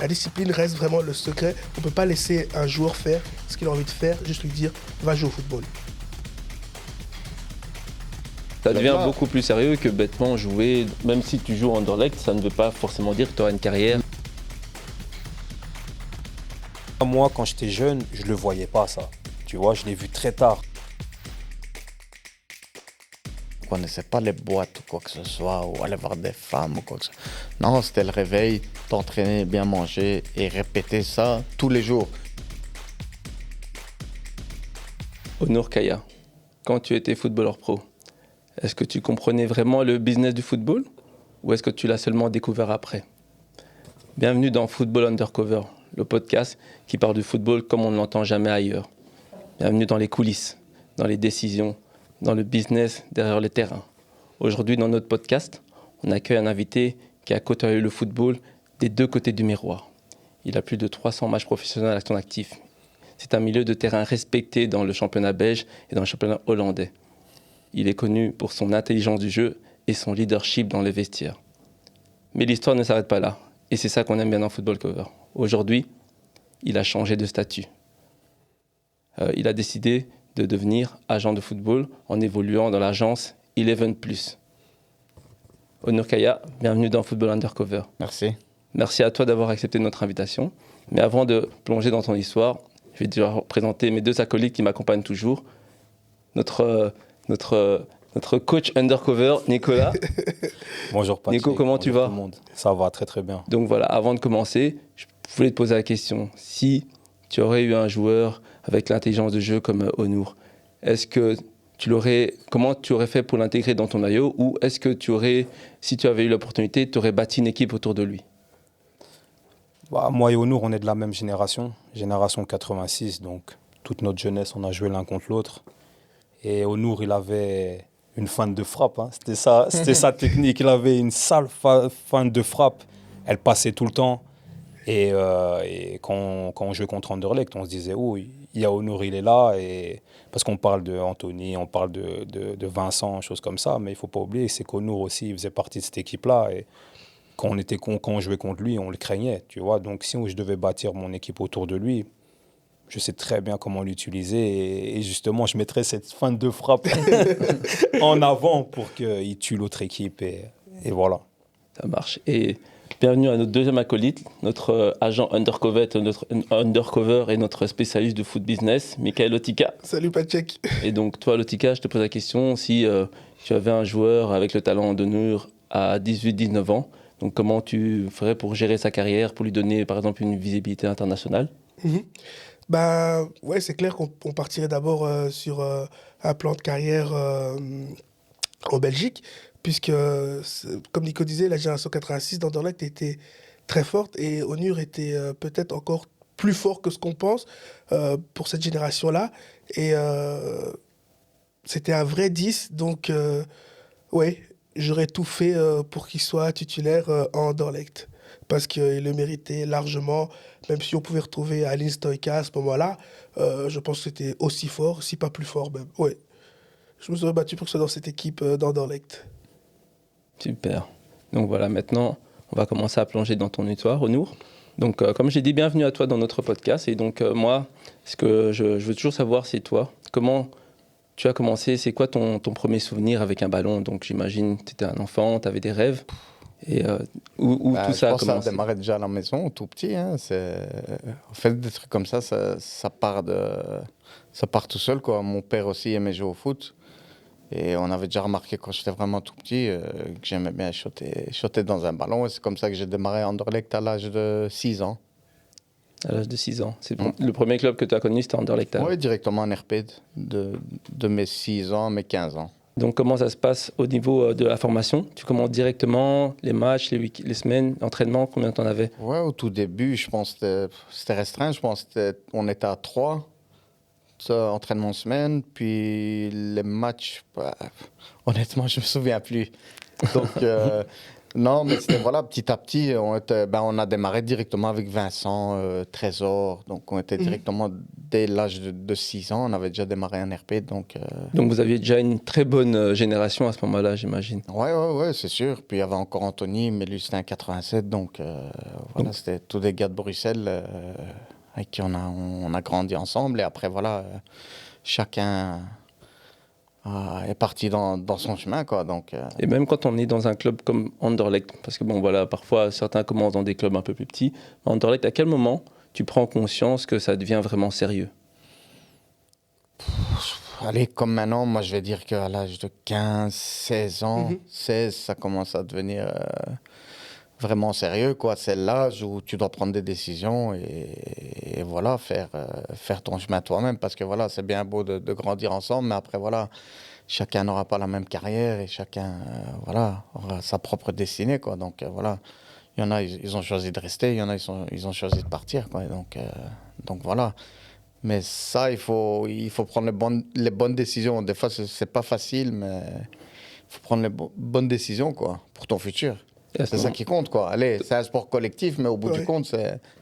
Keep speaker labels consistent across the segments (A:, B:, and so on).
A: La discipline reste vraiment le secret. On ne peut pas laisser un joueur faire ce qu'il a envie de faire, juste lui dire va jouer au football.
B: Ça devient beaucoup plus sérieux que bêtement jouer. Même si tu joues en Anderlecht, ça ne veut pas forcément dire que tu auras une carrière.
C: Moi, quand j'étais jeune, je ne le voyais pas ça. Tu vois, je l'ai vu très tard.
D: On ne connaissait pas les boîtes ou quoi que ce soit, ou aller voir des femmes ou quoi que ce soit. Non, c'était le réveil, t'entraîner, bien manger et répéter ça tous les jours.
B: Onur Kaya, quand tu étais footballeur pro, est-ce que tu comprenais vraiment le business du football ou est-ce que tu l'as seulement découvert après? Bienvenue dans Football Undercover, le podcast qui parle du football comme on ne l'entend jamais ailleurs. Bienvenue dans les coulisses, dans les décisions, dans le business derrière le terrain. Aujourd'hui, dans notre podcast, on accueille un invité qui a côtoyé le football des deux côtés du miroir. Il a plus de 300 matchs professionnels à son actif. C'est un milieu de terrain respecté dans le championnat belge et dans le championnat hollandais. Il est connu pour son intelligence du jeu et son leadership dans les vestiaires. Mais l'histoire ne s'arrête pas là. Et c'est ça qu'on aime bien dans Football Cover. Aujourd'hui, il a changé de statut. Il a décidé de devenir agent de football en évoluant dans l'agence Eleven Plus. Onur Kaya, bienvenue dans Football Undercover.
D: Merci.
B: Merci à toi d'avoir accepté notre invitation. Mais avant de plonger dans ton histoire, je vais déjà présenter mes deux acolytes qui m'accompagnent toujours. Notre coach undercover, Nicolas.
C: Bonjour Patrick.
B: Nico, comment tu vas?
C: Tout le monde. Ça va très très bien.
B: Donc voilà, avant de commencer, je voulais te poser la question. Si tu aurais eu un joueur avec l'intelligence de jeu comme Onur, est-ce que comment tu aurais fait pour l'intégrer dans ton maillot ou est-ce que si tu avais eu l'opportunité, tu aurais bâti une équipe autour de lui?
C: Moi et Onur, on est de la même génération 86, donc toute notre jeunesse, on a joué l'un contre l'autre. Et Onur, il avait une feinte de frappe, hein. C'était sa technique. Il avait une sale feinte de frappe. Elle passait tout le temps. Et quand on jouait contre Anderlecht, on se disait, oh, il y a Onur, il est là. Et parce qu'on parle de Anthony, on parle de Vincent, choses comme ça. Mais il ne faut pas oublier, c'est qu'Onur aussi, il faisait partie de cette équipe-là. Et quand on jouait contre lui, on le craignait, tu vois. Donc si je devais bâtir mon équipe autour de lui, je sais très bien comment l'utiliser et justement, je mettrais cette feinte de frappe en avant pour qu'il tue l'autre équipe et voilà.
B: Ça marche. Et bienvenue à notre deuxième acolyte, notre agent undercover et notre spécialiste de foot business, Michael Lotika.
A: Salut Patrick.
B: Et donc toi, Lotika, je te pose la question, si tu avais un joueur avec le talent d'Onur à 18-19 ans, donc comment tu ferais pour gérer sa carrière, pour lui donner par exemple une visibilité internationale?
A: Bah ouais, c'est clair qu'on partirait d'abord sur un plan de carrière en Belgique, puisque comme Nico disait, la génération 86 d'Anderlecht était très forte et Onur était peut-être encore plus fort que ce qu'on pense pour cette génération-là. Et c'était un vrai 10, donc ouais, j'aurais tout fait pour qu'il soit titulaire en Anderlecht. Parce qu'il le méritait largement, même si on pouvait retrouver Aline Stoïka à ce moment-là, je pense que c'était aussi fort, si pas plus fort même. Ouais. Je me serais battu pour que ce soit dans cette équipe d'Anderlecht.
B: Super. Donc voilà, maintenant, on va commencer à plonger dans ton histoire, Onur. Donc comme j'ai dit, bienvenue à toi dans notre podcast. Et donc moi, ce que je veux toujours savoir, c'est toi, comment tu as commencé, c'est quoi ton premier souvenir avec un ballon? Donc j'imagine que tu étais un enfant, tu avais des rêves. Et où tout ça a commencé?
D: Je pense que ça a démarré déjà à la maison, tout petit. Hein. En fait, des trucs comme ça part tout seul, quoi. Mon père aussi aimait jouer au foot. Et on avait déjà remarqué quand j'étais vraiment tout petit que j'aimais bien shotter dans un ballon. Et c'est comme ça que j'ai démarré à Anderlecht à l'âge de 6 ans.
B: À l'âge de 6 ans. C'est le premier club que tu as connu, c'était Anderlecht?
D: Oui, directement en RP de mes 6 ans, mes 15 ans.
B: Donc comment ça se passe au niveau de la formation? Tu commences directement les matchs, les semaines, l'entraînement, combien tu en avais?
D: Ouais, au tout début, je pense que c'était restreint. Je pense qu'on était à 3 entraînements semaine. Puis les matchs, honnêtement, je ne me souviens plus. Donc Non, mais c'était, voilà, petit à petit, on a démarré directement avec Vincent, Trésor. Donc, on était directement, dès l'âge de 6 ans, on avait déjà démarré un RP. Donc,
B: vous aviez déjà une très bonne génération à ce moment-là, j'imagine.
D: ouais, c'est sûr. Puis, il y avait encore Anthony, mais lui, c'était un 87. Donc, voilà, c'était tous des gars de Bruxelles avec qui on a grandi ensemble. Et après, voilà, chacun est parti dans son chemin, quoi. Donc,
B: Et même quand on est dans un club comme Anderlecht, parce que bon voilà, parfois certains commencent dans des clubs un peu plus petits, Anderlecht, à quel moment tu prends conscience que ça devient vraiment sérieux?
D: allez, comme maintenant, moi je vais dire qu'à l'âge de 15, 16 ans, 16, ça commence à devenir vraiment sérieux, quoi. C'est l'âge où tu dois prendre des décisions et voilà, faire ton chemin toi-même. Parce que voilà, c'est bien beau de grandir ensemble, mais après, voilà, chacun n'aura pas la même carrière et chacun voilà, aura sa propre destinée, quoi. Donc voilà, il y en a, ils ont choisi de rester, il y en a, ils ont choisi de partir, quoi. Donc voilà. Mais ça, il faut prendre les bonnes décisions. Des fois, c'est pas facile, mais il faut prendre les bonnes décisions, quoi, pour ton futur. C'est ça qui compte, quoi. Allez, c'est un sport collectif, mais au bout du compte,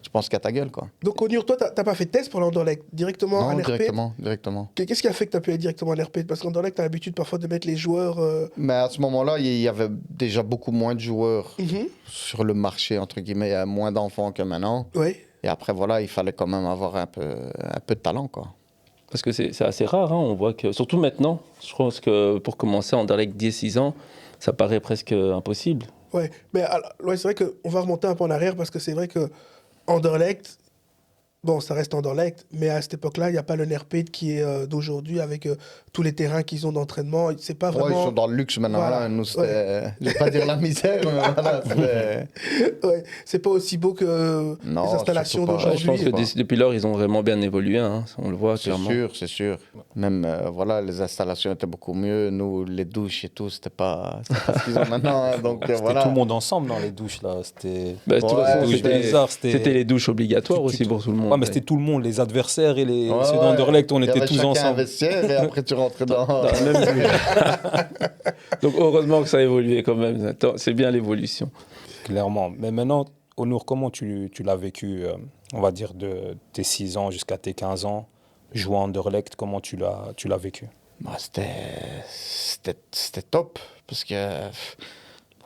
D: tu penses qu'à ta gueule, quoi.
A: Donc, Onur, toi, t'as pas fait de test pour l'Anderlecht? Directement
D: Non,
A: en RP?
D: directement.
A: Qu'est-ce qui a fait que tu as pu aller directement en RP? Parce qu'Anderlecht, tu as l'habitude parfois de mettre les joueurs.
D: Mais à ce moment-là, il y avait déjà beaucoup moins de joueurs sur le marché, entre guillemets. Il y a moins d'enfants que maintenant.
A: Oui.
D: Et après, voilà, il fallait quand même avoir un peu de talent, quoi.
B: Parce que c'est assez rare, hein, on voit que, surtout maintenant, je pense que pour commencer Anderlecht 10-6 ans, ça paraît presque impossible.
A: Ouais, mais alors, ouais, c'est vrai qu'on va remonter un peu en arrière parce que c'est vrai que Anderlecht, bon, ça reste Anderlecht, mais à cette époque-là, il n'y a pas le NRP qui est d'aujourd'hui avec tous les terrains qu'ils ont d'entraînement. C'est pas vraiment.
D: Ouais, ils sont dans le luxe maintenant.
A: Voilà.
D: Là. Nous, c'était, je vais pas dire la misère, mais voilà,
A: Ouais, c'est pas aussi beau que
D: Non,
A: les installations
D: surtout pas.
B: Ouais, je pense
A: d'aujourd'hui.
B: que depuis lors, ils ont vraiment bien évolué, hein, on le voit clairement.
D: C'est sûr. Même, voilà, les installations étaient beaucoup mieux. Nous, les douches et tout, c'était pas ce qu'ils ont maintenant. Hein. Donc,
C: C'était
D: voilà.
C: tout le monde ensemble dans les douches, là. C'était...
B: Bah, tu vois,
D: Ouais,
B: c'était
C: bizarre,
B: c'était les douches obligatoires aussi pour tout le monde.
C: Ouais, mais c'était tout le monde, les adversaires et
D: Ouais,
C: ceux d'Anderlecht, on
D: il y
C: était
D: avait
C: tous
D: chacun un
C: ensemble.
D: vestiaire et après, tu rentrais dans
B: la même douche. Donc heureusement que ça a évolué quand même. Attends, c'est bien l'évolution.
C: Clairement. Mais maintenant, Onur, comment tu l'as vécu, on va dire, de tes 6 ans jusqu'à tes 15 ans, jouant à Anderlecht, comment tu l'as vécu?
D: Bah, c'était top. Parce que,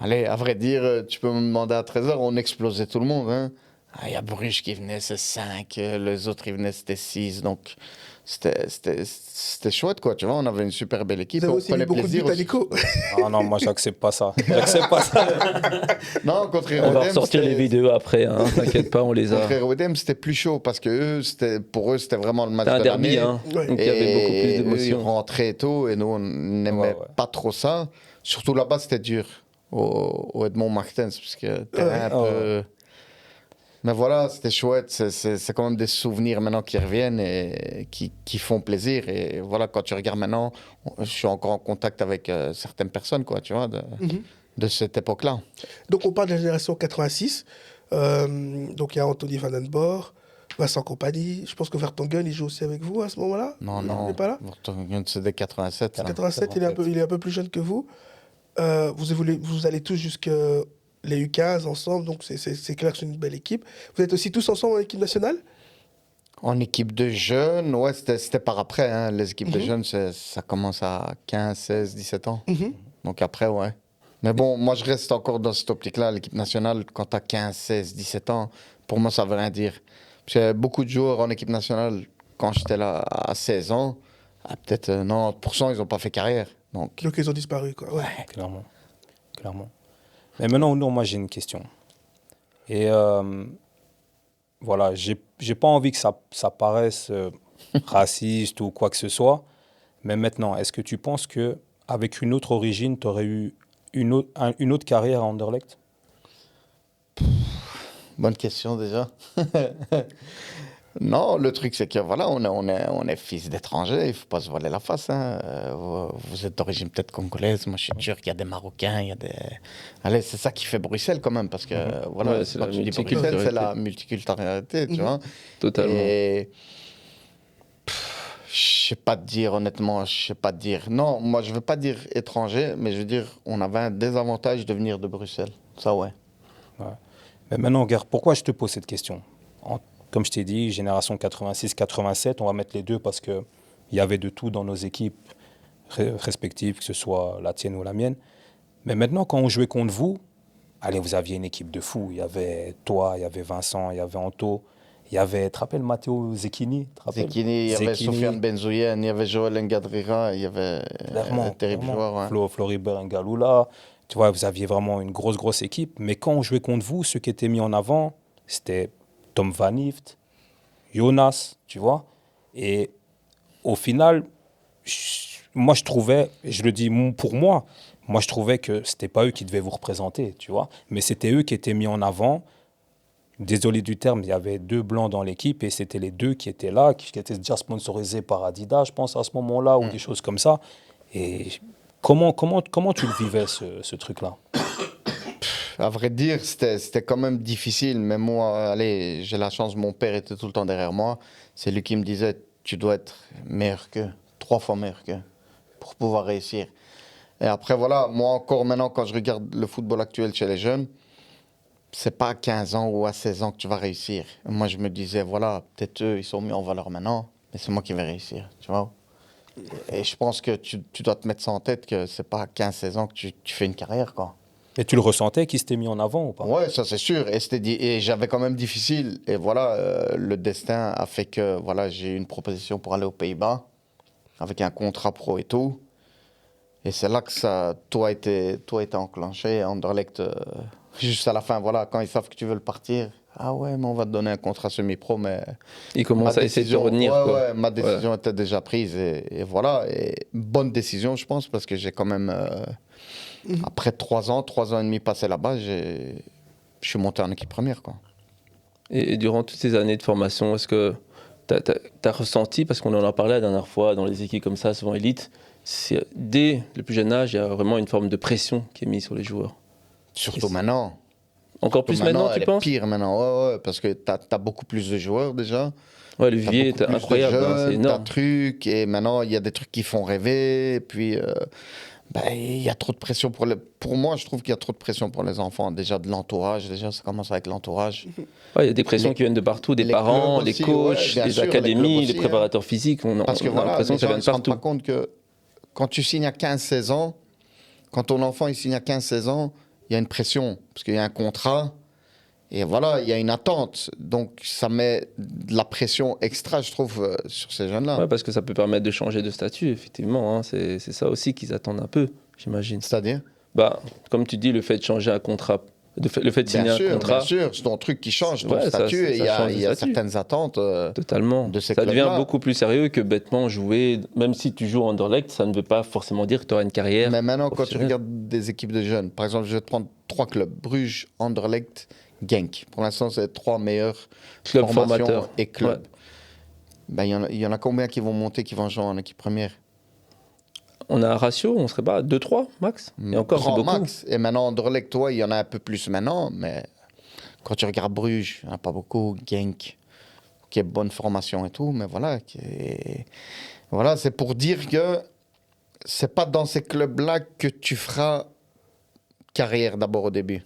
D: allez, à vrai dire, tu peux me demander à 13 heures, on explosait tout le monde. Hein. Il y a Bruges qui venait, c'est 5, les autres, ils venaient, c'était 6. Donc, c'était chouette, quoi. Tu vois, on avait une super belle équipe.
A: Vous avez
D: On
A: aussi mis
D: prenait
A: beaucoup de
D: plaisir
A: buts à
D: aussi.
A: Nico.
C: Ah non, moi, j'accepte pas ça. J'accepte pas ça.
D: Non, contre
B: On va
D: Hérodem,
B: ressortir les vidéos après, hein, t'inquiète pas, on les a.
D: contre Hérodem, c'était plus chaud parce que pour eux, c'était vraiment le match
B: C'était un
D: de
B: derby,
D: l'année.
B: hein,
A: Ouais.
B: donc il y avait beaucoup plus
D: Et eux, ils
B: d'émotions.
D: rentraient et tout, et nous, on n'aimait
C: Ouais.
D: pas trop ça. Surtout là-bas, c'était dur, au Edmond Martens, parce que terrain un peu... Mais voilà, c'était chouette. C'est quand même des souvenirs maintenant qui reviennent et qui font plaisir. Et voilà, quand tu regardes maintenant, je suis encore en contact avec certaines personnes, quoi, tu vois, de cette époque-là.
A: Donc, on parle de la génération 86. Donc, il y a Anthony Van Den Boer, Vincent Compagnie. Je pense que Vertonghen, il joue aussi avec vous à ce moment-là.
D: Non,
A: Il
D: non.
A: n'est pas là.
D: C'est des 87.
A: 87, il est un peu plus jeune que vous. Vous allez tous jusqu'à les U15 ensemble, donc c'est clair que c'est une belle équipe. Vous êtes aussi tous ensemble en équipe nationale?
D: En équipe de jeunes, ouais, c'était par après. Hein. Les équipes de jeunes, ça commence à 15, 16, 17 ans. Donc après, ouais. Mais bon, moi, je reste encore dans cette optique-là. L'équipe nationale, quand tu as 15, 16, 17 ans, pour moi, ça veut rien dire. Parce qu'il y a beaucoup de joueurs en équipe nationale, quand j'étais là à 16 ans, peut-être 90%, ils n'ont pas fait carrière. Donc
A: ils ont disparu, quoi. Ouais.
C: Clairement. Mais maintenant, Onur, moi, j'ai une question. Et voilà, j'ai pas envie que ça paraisse raciste ou quoi que ce soit. Mais maintenant, est-ce que tu penses qu'avec une autre origine, tu aurais eu une autre carrière à Anderlecht?
D: bonne question déjà. Non, le truc, c'est que voilà, on est fils d'étrangers, il ne faut pas se voiler la face. Hein. Vous êtes d'origine peut-être congolaise, moi je suis sûr qu'il y a des Marocains, il y a des... Allez, c'est ça qui fait Bruxelles quand même, parce que voilà,
B: Ouais, c'est
D: quand
B: la
D: tu dis Bruxelles,
B: multiculturalité.
D: c'est la multiculturalité, tu vois.
B: Totalement.
D: Et je Je sais pas te dire, honnêtement, je sais pas te dire. Non, moi, je veux pas dire étranger, mais je veux dire, on avait un désavantage de venir de Bruxelles. Ça, ouais.
C: Mais maintenant, regarde, pourquoi je te pose cette question? Comme je t'ai dit, génération 86-87, on va mettre les deux parce qu'il y avait de tout dans nos équipes respectives, que ce soit la tienne ou la mienne. Mais maintenant, quand on jouait contre vous, allez, vous aviez une équipe de fous. Il y avait toi, il y avait Vincent, il y avait Anto, il y avait, tu te rappelles Matteo Zecchini?
D: Zekini, il y avait Sofiane Benzouyen, il y avait Joël Ngadrira, il y avait un terrible joueur. Ouais.
C: Floribert Ngaloula. Tu vois, vous aviez vraiment une grosse équipe. Mais quand on jouait contre vous, ceux qui étaient mis en avant, c'était Tom Van Hift, Jonas, tu vois. Et au final, moi, je trouvais, et je le dis pour moi je trouvais que c'était pas eux qui devaient vous représenter, tu vois. Mais c'était eux qui étaient mis en avant. Désolé du terme, il y avait 2 blancs dans l'équipe et c'était les 2 qui étaient là, qui étaient déjà sponsorisés par Adidas, je pense, à ce moment-là, ou des choses comme ça. Et comment tu le vivais, ce truc-là?
D: À vrai dire, c'était quand même difficile. Mais moi, allez, j'ai la chance, mon père était tout le temps derrière moi. C'est lui qui me disait, tu dois être meilleur qu'eux, 3 fois meilleur qu'eux, pour pouvoir réussir. Et après, voilà, moi encore maintenant, quand je regarde le football actuel chez les jeunes, c'est pas à 15 ans ou à 16 ans que tu vas réussir. Moi, je me disais, voilà, peut-être eux, ils sont mis en valeur maintenant, mais c'est moi qui vais réussir, tu vois. Et je pense que tu dois te mettre ça en tête, que c'est pas à 15-16 ans que tu fais une carrière, quoi.
C: Et tu le ressentais qu'ils s'étaient mis en avant ou pas?
D: Ouais, ça c'est sûr. Et j'avais quand même difficile. Et voilà, le destin a fait que voilà, j'ai eu une proposition pour aller aux Pays-Bas, avec un contrat pro et tout. Et c'est là que tout a été enclenché. Anderlecht, juste à la fin, voilà, quand ils savent que tu veux le partir, ah ouais, mais on va te donner un contrat semi-pro, mais...
B: Ils commencent à essayer de te retenir.
D: Ouais,
B: quoi.
D: ouais, ma décision était déjà prise. Et voilà, et bonne décision, je pense, parce que j'ai quand même... Après 3 ans et demi passés là-bas, je suis monté en équipe première, quoi.
B: Et durant toutes ces années de formation, est-ce que tu as ressenti, parce qu'on en a parlé la dernière fois, dans les équipes comme ça, souvent élites, dès le plus jeune âge, il y a vraiment une forme de pression qui est mise sur les joueurs.
D: Surtout maintenant.
B: Encore plus maintenant, tu penses?
D: Pire maintenant, ouais, parce que tu as beaucoup plus de joueurs déjà.
B: Ouais, le vivier est incroyable, c'est énorme.
D: T'as trucs, et maintenant, il y a des trucs qui font rêver, et puis... il y a trop de pression pour moi, je trouve qu'il y a trop de pression pour les enfants. Déjà de l'entourage, ça commence avec l'entourage.
B: Ouais, il y a des pressions qui viennent de partout, des parents, les coachs, les académies, les préparateurs physiques.
D: Parce que
B: on a l'impression que ça vient de partout.
D: On ne se rend pas compte que quand tu signes à 15-16 ans, quand ton enfant il signe à 15-16 ans, il y a une pression, parce qu'il y a un contrat, et voilà, il y a une attente. Donc ça met de la pression extra, je trouve, sur ces jeunes-là.
B: Ouais, parce que ça peut permettre de changer de statut, effectivement. Hein. C'est ça aussi qu'ils attendent un peu, j'imagine.
D: C'est-à-dire
B: comme tu dis, le fait de changer un contrat, le fait de signer un contrat.
D: Bien sûr, c'est ton truc qui change, ton statut, et il y a certaines attentes
B: totalement.
D: De ces
B: ça devient
D: clubs-là.
B: beaucoup plus sérieux que bêtement jouer. Même si tu joues en Anderlecht, ça ne veut pas forcément dire que tu auras une carrière.
D: Mais maintenant, quand tu regardes des équipes de jeunes, par exemple, je vais te prendre 3 clubs, Bruges, Anderlecht, Genk. Pour l'instant, c'est les 3 meilleurs
B: clubs
D: formations
B: formateurs
D: et clubs.
B: Ouais.
D: Il y en a combien qui vont monter, qui vont jouer en équipe première?
B: On a un ratio, on serait pas 2-3 max. Et encore, c'est beaucoup.
D: Max. Et maintenant, Anderlecht, toi, il y en a un peu plus maintenant, mais quand tu regardes Bruges, il n'y en a pas beaucoup. Genk, qui est bonne formation et tout, mais voilà. Voilà, c'est pour dire que c'est pas dans ces clubs-là que tu feras carrière d'abord au début.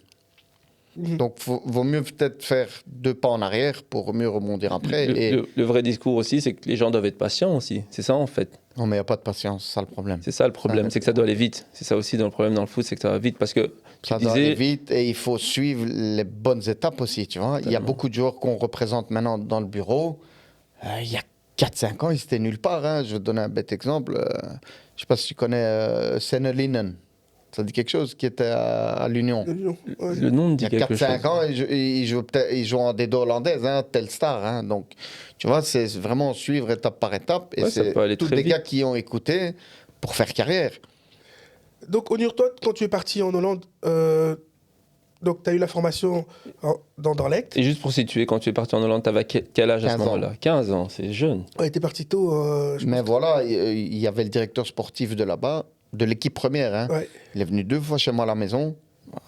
D: Donc, vaut mieux peut-être faire 2 pas en arrière pour mieux rebondir après.
B: Le vrai discours aussi, c'est que les gens doivent être patients aussi. C'est ça, en fait.
D: Non, mais il n'y a pas de patience, c'est ça le problème.
B: C'est ça le problème, c'est que ça doit aller vite. C'est ça aussi dans le problème dans le foot, c'est que ça va vite. Parce que
D: ça doit aller vite et il faut suivre les bonnes étapes aussi, tu vois. Il y a beaucoup de joueurs qu'on représente maintenant dans le bureau. Il y a 4-5 ans, ils étaient nulle part. Hein. Je vais te donner un bête exemple. Je ne sais pas si tu connais Senelinen. Ça dit quelque chose qui était à l'Union.
B: Ouais. Le nom me dit quelque chose.
D: Il y a 4-5 ans, il joue en D2 hollandaise, hein, Telstar. Hein, donc, tu vois, c'est vraiment suivre étape par étape. Et c'est tous des gars qui ont écouté pour faire carrière.
A: Donc, Onur, toi, quand tu es parti en Hollande, donc tu as eu la formation dans Anderlecht.
B: Et juste pour situer, quand tu es parti en Hollande, tu avais quel âge à ce moment-là? 15 ans, c'est jeune.
A: Ouais, tu es parti tôt.
D: Mais voilà, il y avait le directeur sportif de là-bas, de l'équipe première. Hein.
A: Ouais.
D: Il est venu 2 fois chez moi à la maison,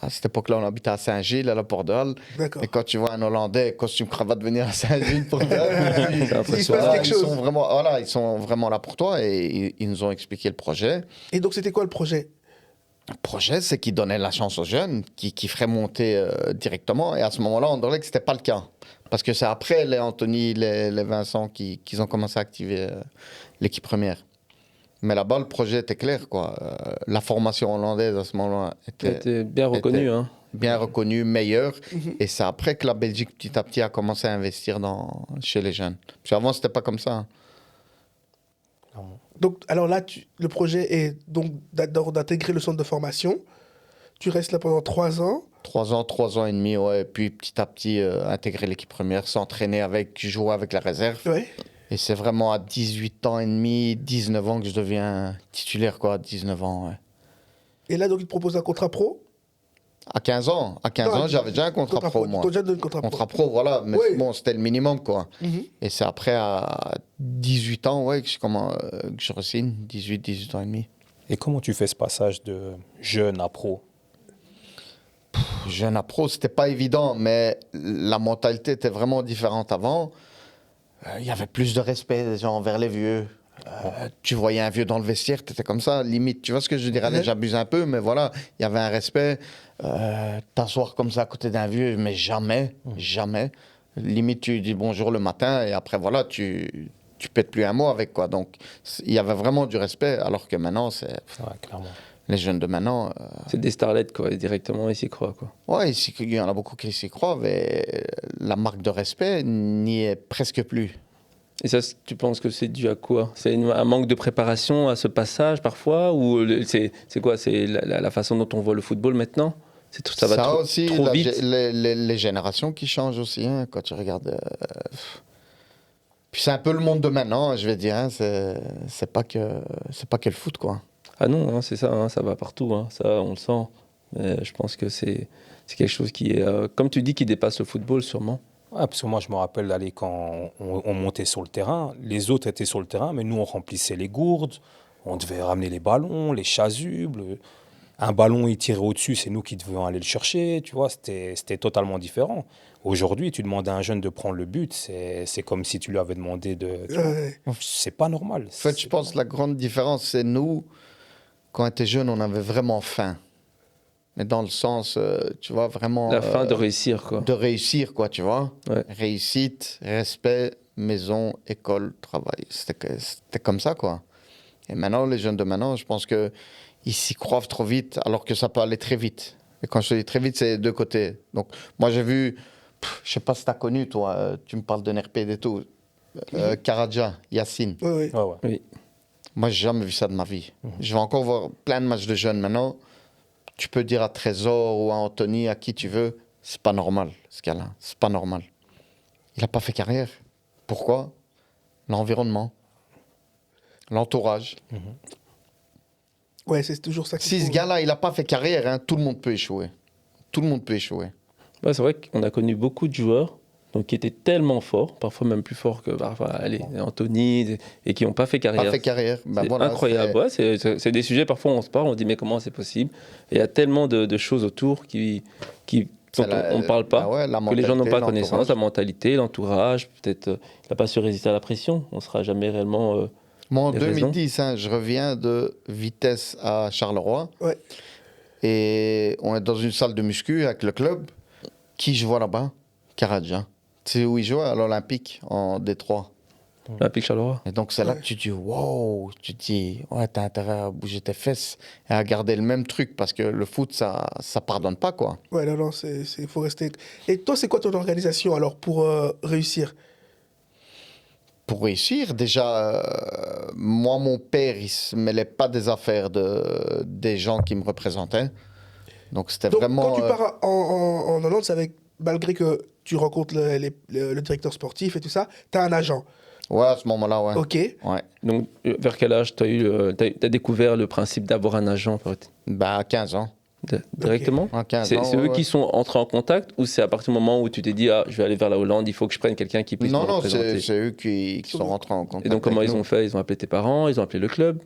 D: À cette époque-là, on habitait à Saint-Gilles, à la Porte de Halle.
A: D'accord.
D: Et quand tu vois un Hollandais, costume cravate, venir à Saint-Gilles, Porte de Halle,
B: C'est
A: Il se
B: impressionnant.
A: passe quelque
D: ils
A: chose.
D: sont vraiment, voilà, ils sont vraiment là pour toi et ils nous ont expliqué le projet.
A: Et donc, c'était quoi le projet?
D: Le projet, c'est qu'ils donnaient la chance aux jeunes, qui feraient monter directement. Et à ce moment-là, Anderlecht, ce n'était pas le cas. Parce que c'est après les Anthony, les Vincent qu'ils ont commencé à activer l'équipe première. Mais là-bas, le projet était clair, quoi. La formation hollandaise, à ce moment-là,
B: C'était bien reconnu. Hein.
D: bien reconnue, meilleure.
A: Mhm.
D: Et c'est après que la Belgique, petit à petit, a commencé à investir chez les jeunes. Parce qu'avant, ce n'était pas comme ça. Hein.
C: Clairement.
A: Donc, alors là, le projet est donc d'intégrer le centre de formation. Tu restes là pendant 3 ans.
D: 3 ans et demi, ouais. Et puis petit à petit, intégrer l'équipe première, s'entraîner avec, jouer avec la réserve.
A: Ouais.
D: Et c'est vraiment à 18 ans et demi, 19 ans que je deviens titulaire, quoi. 19 ans, ouais.
A: Et là, donc, il te propose un contrat pro.
D: À 15 ans,
A: Non,
D: j'avais déjà un contrat pro, moi.
A: Tu as déjà donné le contrat pro.
D: Contrat pro, voilà. Mais
A: Oui.
D: bon, c'était le minimum, quoi.
A: Mhm.
D: Et c'est après, à 18 ans, ouais, que je re-signe. 18 ans et demi.
C: Et comment tu fais ce passage de jeune à pro?
D: Jeune à pro, c'était pas évident, mais la mentalité était vraiment différente avant. Il y avait plus de respect des gens envers les vieux. Tu voyais un vieux dans le vestiaire, tu étais comme ça, limite. Tu vois ce que je veux dire? Allez,
A: Ouais.
D: j'abuse un peu, mais voilà, il y avait un respect. T'asseoir comme ça à côté d'un vieux, mais jamais, jamais. Limite, tu dis bonjour le matin et après, voilà, tu pètes plus un mot avec, quoi. Donc, il y avait vraiment du respect, alors que maintenant, c'est
C: Ouais, clairement.
D: les jeunes de maintenant.
B: C'est des starlets, quoi. Et directement, ils s'y croient, quoi.
D: Ouais, il y en a beaucoup qui s'y croient, mais la marque de respect n'y est presque plus.
B: Et ça, tu penses que c'est dû à quoi? C'est un manque de préparation à ce passage, parfois? Ou c'est quoi? C'est la façon dont on voit le football maintenant? Ça va trop,
D: aussi,
B: trop vite?
D: les générations qui changent aussi, hein, quand tu regardes. Puis c'est un peu le monde de maintenant, je vais dire. Hein, c'est pas que le foot, quoi.
B: Ah non, hein, c'est ça, hein, ça va partout, hein, ça on le sent. Mais je pense que c'est quelque chose qui est, comme tu dis, qui dépasse le football sûrement.
C: Ouais, parce que moi, je me rappelle d'aller quand on montait sur le terrain. Les autres étaient sur le terrain, mais nous, on remplissait les gourdes. On devait ramener les ballons, les chasubles. Un ballon, il tirait au-dessus, c'est nous qui devions aller le chercher. Tu vois, c'était totalement différent. Aujourd'hui, tu demandes à un jeune de prendre le but, c'est comme si tu lui avais demandé de... tu vois.
A: Ouais.
C: C'est pas normal.
D: En fait, je pense que la grande différence, c'est nous, quand on était jeunes, on avait vraiment faim. Mais dans le sens, tu vois, vraiment.
B: La fin de réussir, quoi.
D: De réussir, quoi, tu vois.
B: Ouais.
D: Réussite, respect, maison, école, travail. C'était comme ça, quoi. Et maintenant, les jeunes de maintenant, je pense qu'ils s'y croient trop vite, alors que ça peut aller très vite. Et quand je te dis très vite, c'est les deux côtés. Donc, moi, j'ai vu, je sais pas si tu as connu, toi, tu me parles de NRPD et tout, Karadja, Yacine.
A: Ouais, ouais.
C: Ouais, ouais.
B: Oui.
D: Moi, j'ai jamais vu ça de ma vie. Je vais encore voir plein de matchs de jeunes maintenant. Tu peux dire à Trésor ou à Anthony, à qui tu veux, c'est pas normal, ce gars-là. C'est pas normal. Il n'a pas fait carrière. Pourquoi? L'environnement, l'entourage.
A: Ouais, c'est toujours ça.
D: Si ce gars-là, il n'a pas fait carrière, hein, tout le monde peut échouer. Tout le monde peut échouer.
B: Ouais, c'est vrai qu'on a connu beaucoup de joueurs donc, qui étaient tellement forts, parfois même plus forts que parfois, allez, Anthony, et qui n'ont pas fait carrière.
D: Pas fait carrière. Ben
B: C'est
D: voilà,
B: incroyable. Ouais, c'est des sujets, parfois on se parle, on dit mais comment c'est possible? Et il y a tellement de choses autour dont on ne parle pas,
D: ah ouais, la
B: que les gens n'ont pas
D: mentalité,
B: connaissance,
D: l'entourage.
B: la mentalité, l'entourage, peut-être il n'a pas su résister à la pression, on ne sera jamais réellement...
D: Moi, en
B: les
D: 2010, hein, je reviens de Vitesse à Charleroi.
A: Ouais.
D: Et on est dans une salle de muscu avec le club. Qui je vois là-bas? Karadja. Tu sais où il joue? À l'Olympique, en Détroit.
B: Olympique Charleroi.
D: Et donc, c'est là que tu dis, wow, tu te dis, ouais, t'as intérêt à bouger tes fesses et à garder le même truc parce que le foot, ça pardonne pas, quoi.
A: Ouais, non, il faut rester. Et toi, c'est quoi ton organisation alors pour réussir?
D: Pour réussir, déjà, moi, mon père, il se mêlait pas des affaires des gens qui me représentaient. Donc, c'était
A: Donc,
D: vraiment.
A: quand tu pars en Hollande, c'est avec, malgré que tu rencontres le directeur sportif et tout ça, tu as un agent.
D: Ouais, à ce moment-là, ouais.
A: Ok.
D: Ouais.
B: Donc, vers quel âge tu as découvert le principe d'avoir un agent peut-être
D: Bah, à 15 ans.
B: Directement?
D: À 15
B: C'est
D: ans,
B: eux
D: ouais.
B: qui sont entrés en contact ou c'est à partir du moment où tu t'es dit ah, je vais aller vers la Hollande, il faut que je prenne quelqu'un qui puisse me
D: Non, non,
B: représenter?
D: c'est eux qui sont rentrés en contact.
B: Et donc comment
D: avec
B: ils
D: nous.
B: ont fait? Ils ont appelé tes parents, ils ont appelé le club?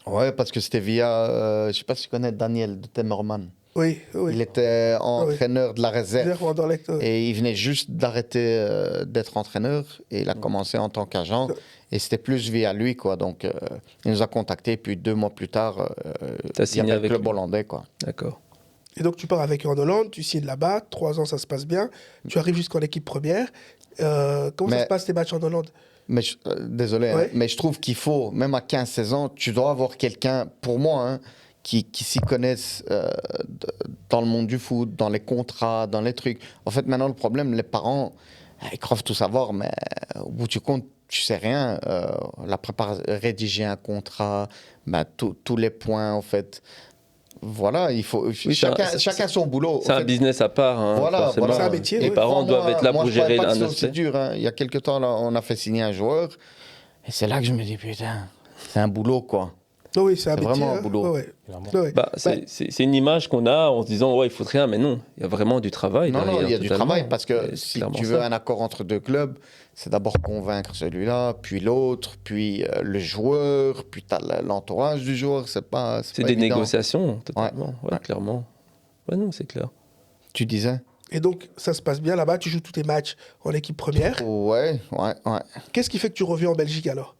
D: Ouais, parce que c'était via. Je sais pas si tu connais Daniel de Temmerman.
A: Oui, oui.
D: Il était entraîneur de la réserve. Et il venait juste d'arrêter d'être entraîneur. Et il a commencé en tant qu'agent. Et c'était plus via lui, quoi. Donc, il nous a contactés. Puis 2 mois plus tard,
B: T'as
D: il y
B: signé
D: avait
B: avec
D: le club
B: lui.
D: hollandais, quoi.
B: D'accord.
A: Et donc, tu pars avec eux en Hollande, tu signes là-bas, 3 ans, ça se passe bien. Tu arrives jusqu'en équipe première. Comment ça se passe tes matchs en Hollande?
D: Mais désolé,
A: Ouais.
D: hein, mais je trouve qu'il faut, même à 15-16 ans, tu dois avoir quelqu'un, pour moi, hein, qui s'y connaisse dans le monde du foot, dans les contrats, dans les trucs. En fait, maintenant, le problème, les parents, ils croient tout savoir, mais au bout du compte, tu sais rien. La préparation, rédiger un contrat, tous les points, en fait. Voilà, il faut chacun son boulot.
B: C'est
D: En
B: un
D: fait,
B: business à part. Hein,
D: voilà,
B: forcément.
A: C'est un métier,
B: Les
A: ouais.
B: parents doivent être là pour
D: je
B: gérer
D: croyais pas que
B: un
D: c'est aussi
B: aspect.
D: dur. Hein. Il y a quelques temps, là, on a fait signer un joueur. Et c'est là que je me dis, putain, c'est un boulot, quoi.
A: Non, oui, c'est un
D: C'est
A: métier.
D: vraiment un
A: hein.
D: boulot.
A: Ouais,
C: Clairement.
A: ouais.
B: Bah, c'est une image qu'on a en se disant ouais il faut rien, mais non, il y a vraiment du travail.
D: Non,
B: derrière,
D: il y a du
B: totalement.
D: travail parce que
B: Et c'est
D: si
B: clairement
D: tu veux
B: ça.
D: un accord entre 2 clubs, c'est d'abord convaincre celui-là, puis l'autre, puis le joueur, puis tu as l'entourage du joueur. C'est pas
B: C'est
D: pas
B: des
D: évident.
B: négociations totalement,
D: Ouais.
B: clairement. Ouais non c'est clair.
D: Tu disais?
A: Et donc, ça se passe bien là-bas, tu joues tous tes matchs en équipe première.
D: Ouais.
A: Qu'est-ce qui fait que tu reviens en Belgique alors?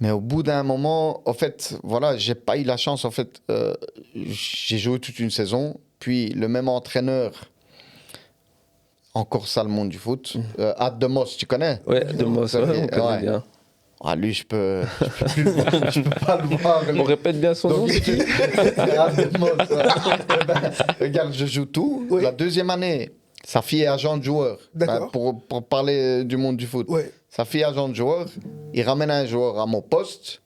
D: Mais au bout d'un moment, en fait, voilà, j'ai pas eu la chance. En fait, j'ai joué toute une saison, puis le même entraîneur, encore ça le monde du foot, Ad de Mos, tu connais?
B: Ouais, de moi ça,
D: Ok,
B: on connaît
D: ouais.
B: bien.
D: Ah, lui, je peux plus le voir, je peux pas le voir. lui.
B: On répète bien son nom.
D: Donc, Ad de Mos, ouais. Eh ben, regarde, je joue tout.
A: Oui.
D: La 2e année, sa fille est agent de joueur.
A: D'accord.
D: Pour parler du monde du foot.
A: Ouais.
D: Sa fille est agent de joueur. Il ramène un joueur à mon poste.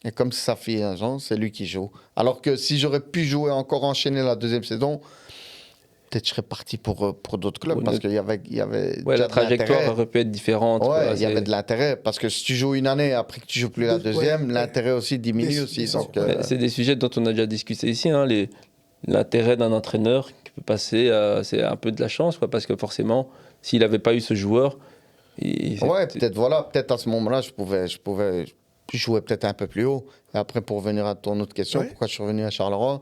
D: Et comme c'est sa fille est agent, c'est lui qui joue. Alors que si j'aurais pu jouer encore enchaîner la 2e saison, peut-être je serais parti pour d'autres clubs.
B: Pour
D: Parce
B: une
D: qu'il y avait
B: Ouais,
D: déjà
B: la
D: de
B: trajectoire
D: l'intérêt.
B: aurait pu être différente.
D: Ouais,
B: quoi,
D: il y avait de l'intérêt. Parce que si tu joues une année, après que tu joues plus la
A: Ouais,
D: 2e,
A: ouais.
D: l'intérêt aussi diminue
A: Des-
D: aussi.
A: des-
D: Donc,
B: Mais c'est des sujets dont on a déjà discuté ici. Hein, l'intérêt d'un entraîneur qui peut passer, c'est un peu de la chance, quoi, parce que forcément, s'il n'avait pas eu ce joueur,
D: ouais, peut-être à ce moment-là, je pouvais jouer peut-être un peu plus haut. Et après, pour revenir à ton autre question,
A: Ouais.
D: pourquoi je suis revenu à Charleroi,